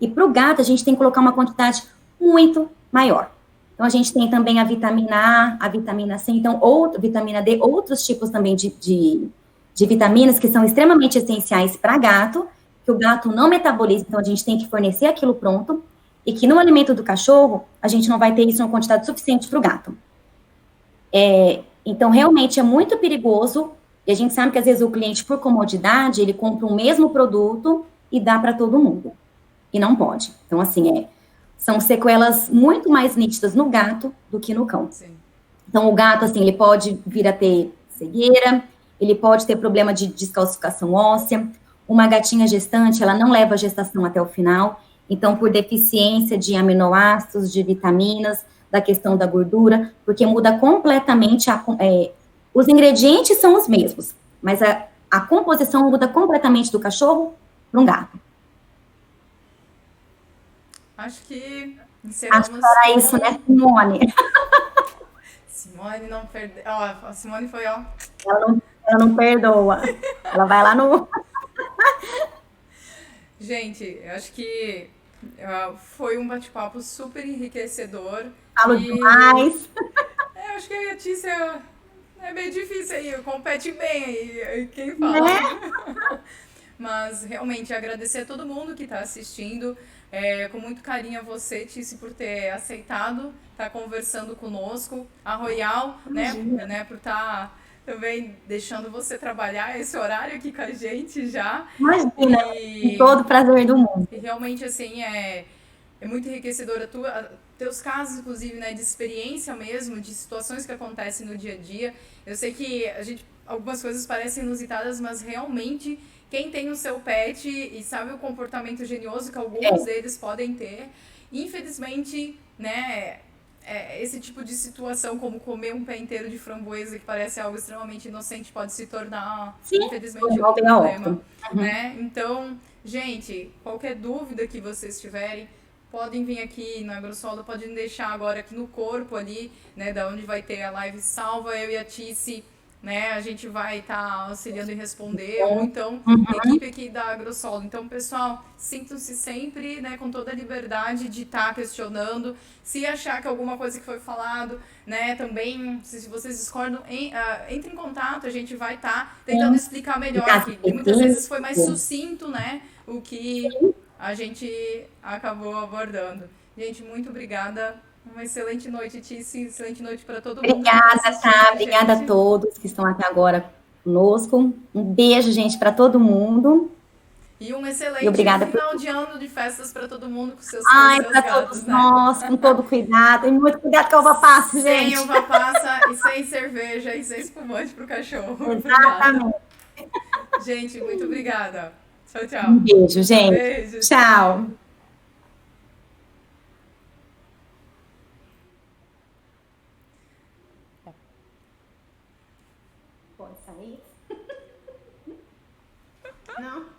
E para o gato, a gente tem que colocar uma quantidade muito maior. Então, a gente tem também a vitamina A, a vitamina C, então, vitamina D, outros tipos também de vitaminas que são extremamente essenciais para gato, que o gato não metaboliza, então a gente tem que fornecer aquilo pronto, e que no alimento do cachorro, a gente não vai ter isso em uma quantidade suficiente para o gato. Então, realmente é muito perigoso, e a gente sabe que às vezes o cliente, por comodidade, ele compra o mesmo produto e dá para todo mundo. E não pode. Então, assim, são sequelas muito mais nítidas no gato do que no cão. Sim. Então, o gato, assim, ele pode vir a ter cegueira, ele pode ter problema de descalcificação óssea. Uma gatinha gestante, ela não leva a gestação até o final. Então, por deficiência de aminoácidos, de vitaminas, da questão da gordura, porque muda completamente, os ingredientes são os mesmos, mas a composição muda completamente do cachorro para um gato. Acho que encerramos. Acho que era isso, né, Simone? Simone não perdeu. Ó, a Simone foi, ó. Ela não perdoa. Ela vai lá no... Gente, eu acho que foi um bate-papo super enriquecedor. Falo demais. Eu acho que a Tícia é bem difícil aí, compete bem aí, quem fala. Mas realmente agradecer a todo mundo que está assistindo. Com muito carinho a você, Tícia, por ter aceitado estar conversando conosco. A Royal, né, por estar também deixando você trabalhar esse horário aqui com a gente já. Imagina, com todo o prazer do mundo. E realmente, assim, é muito enriquecedora teus casos, inclusive, né, de experiência mesmo, de situações que acontecem no dia a dia. Eu sei que algumas coisas parecem inusitadas, mas realmente quem tem o seu pet e sabe o comportamento genioso que alguns deles podem ter, infelizmente, né, esse tipo de situação, como comer um pé inteiro de framboesa, que parece algo extremamente inocente, pode se tornar, infelizmente, um problema. Né? Então, gente, qualquer dúvida que vocês tiverem, podem vir aqui na AgroSolo, podem deixar agora aqui no corpo ali, né, da onde vai ter a live salva, eu e a Tice, né, a gente vai estar auxiliando e responder, ou então a equipe aqui da AgroSolo. Então, pessoal, sintam-se sempre, né, com toda a liberdade de estar questionando. Se achar que alguma coisa que foi falado, né, também, se vocês discordam, entre em contato, a gente vai estar tentando explicar melhor aqui. E muitas vezes foi mais sucinto, né, o que a gente acabou abordando. Gente, muito obrigada. Uma excelente noite, Tice. Excelente noite para todo mundo. Obrigada, tá? Obrigada a todos que estão até agora conosco. Um beijo, gente, para todo mundo. E um excelente E obrigada final de ano de festas para todo mundo com seus, Ai, seus para gatos, todos né? nós, com todo cuidado. E muito cuidado com a uva passa, Sem gente. uva passa e sem cerveja e sem espumante pro cachorro. Exatamente. Obrigada. Gente, muito obrigada. Tchau, tchau. Um beijo, gente. Beijo. Tchau. Pode sair? Não?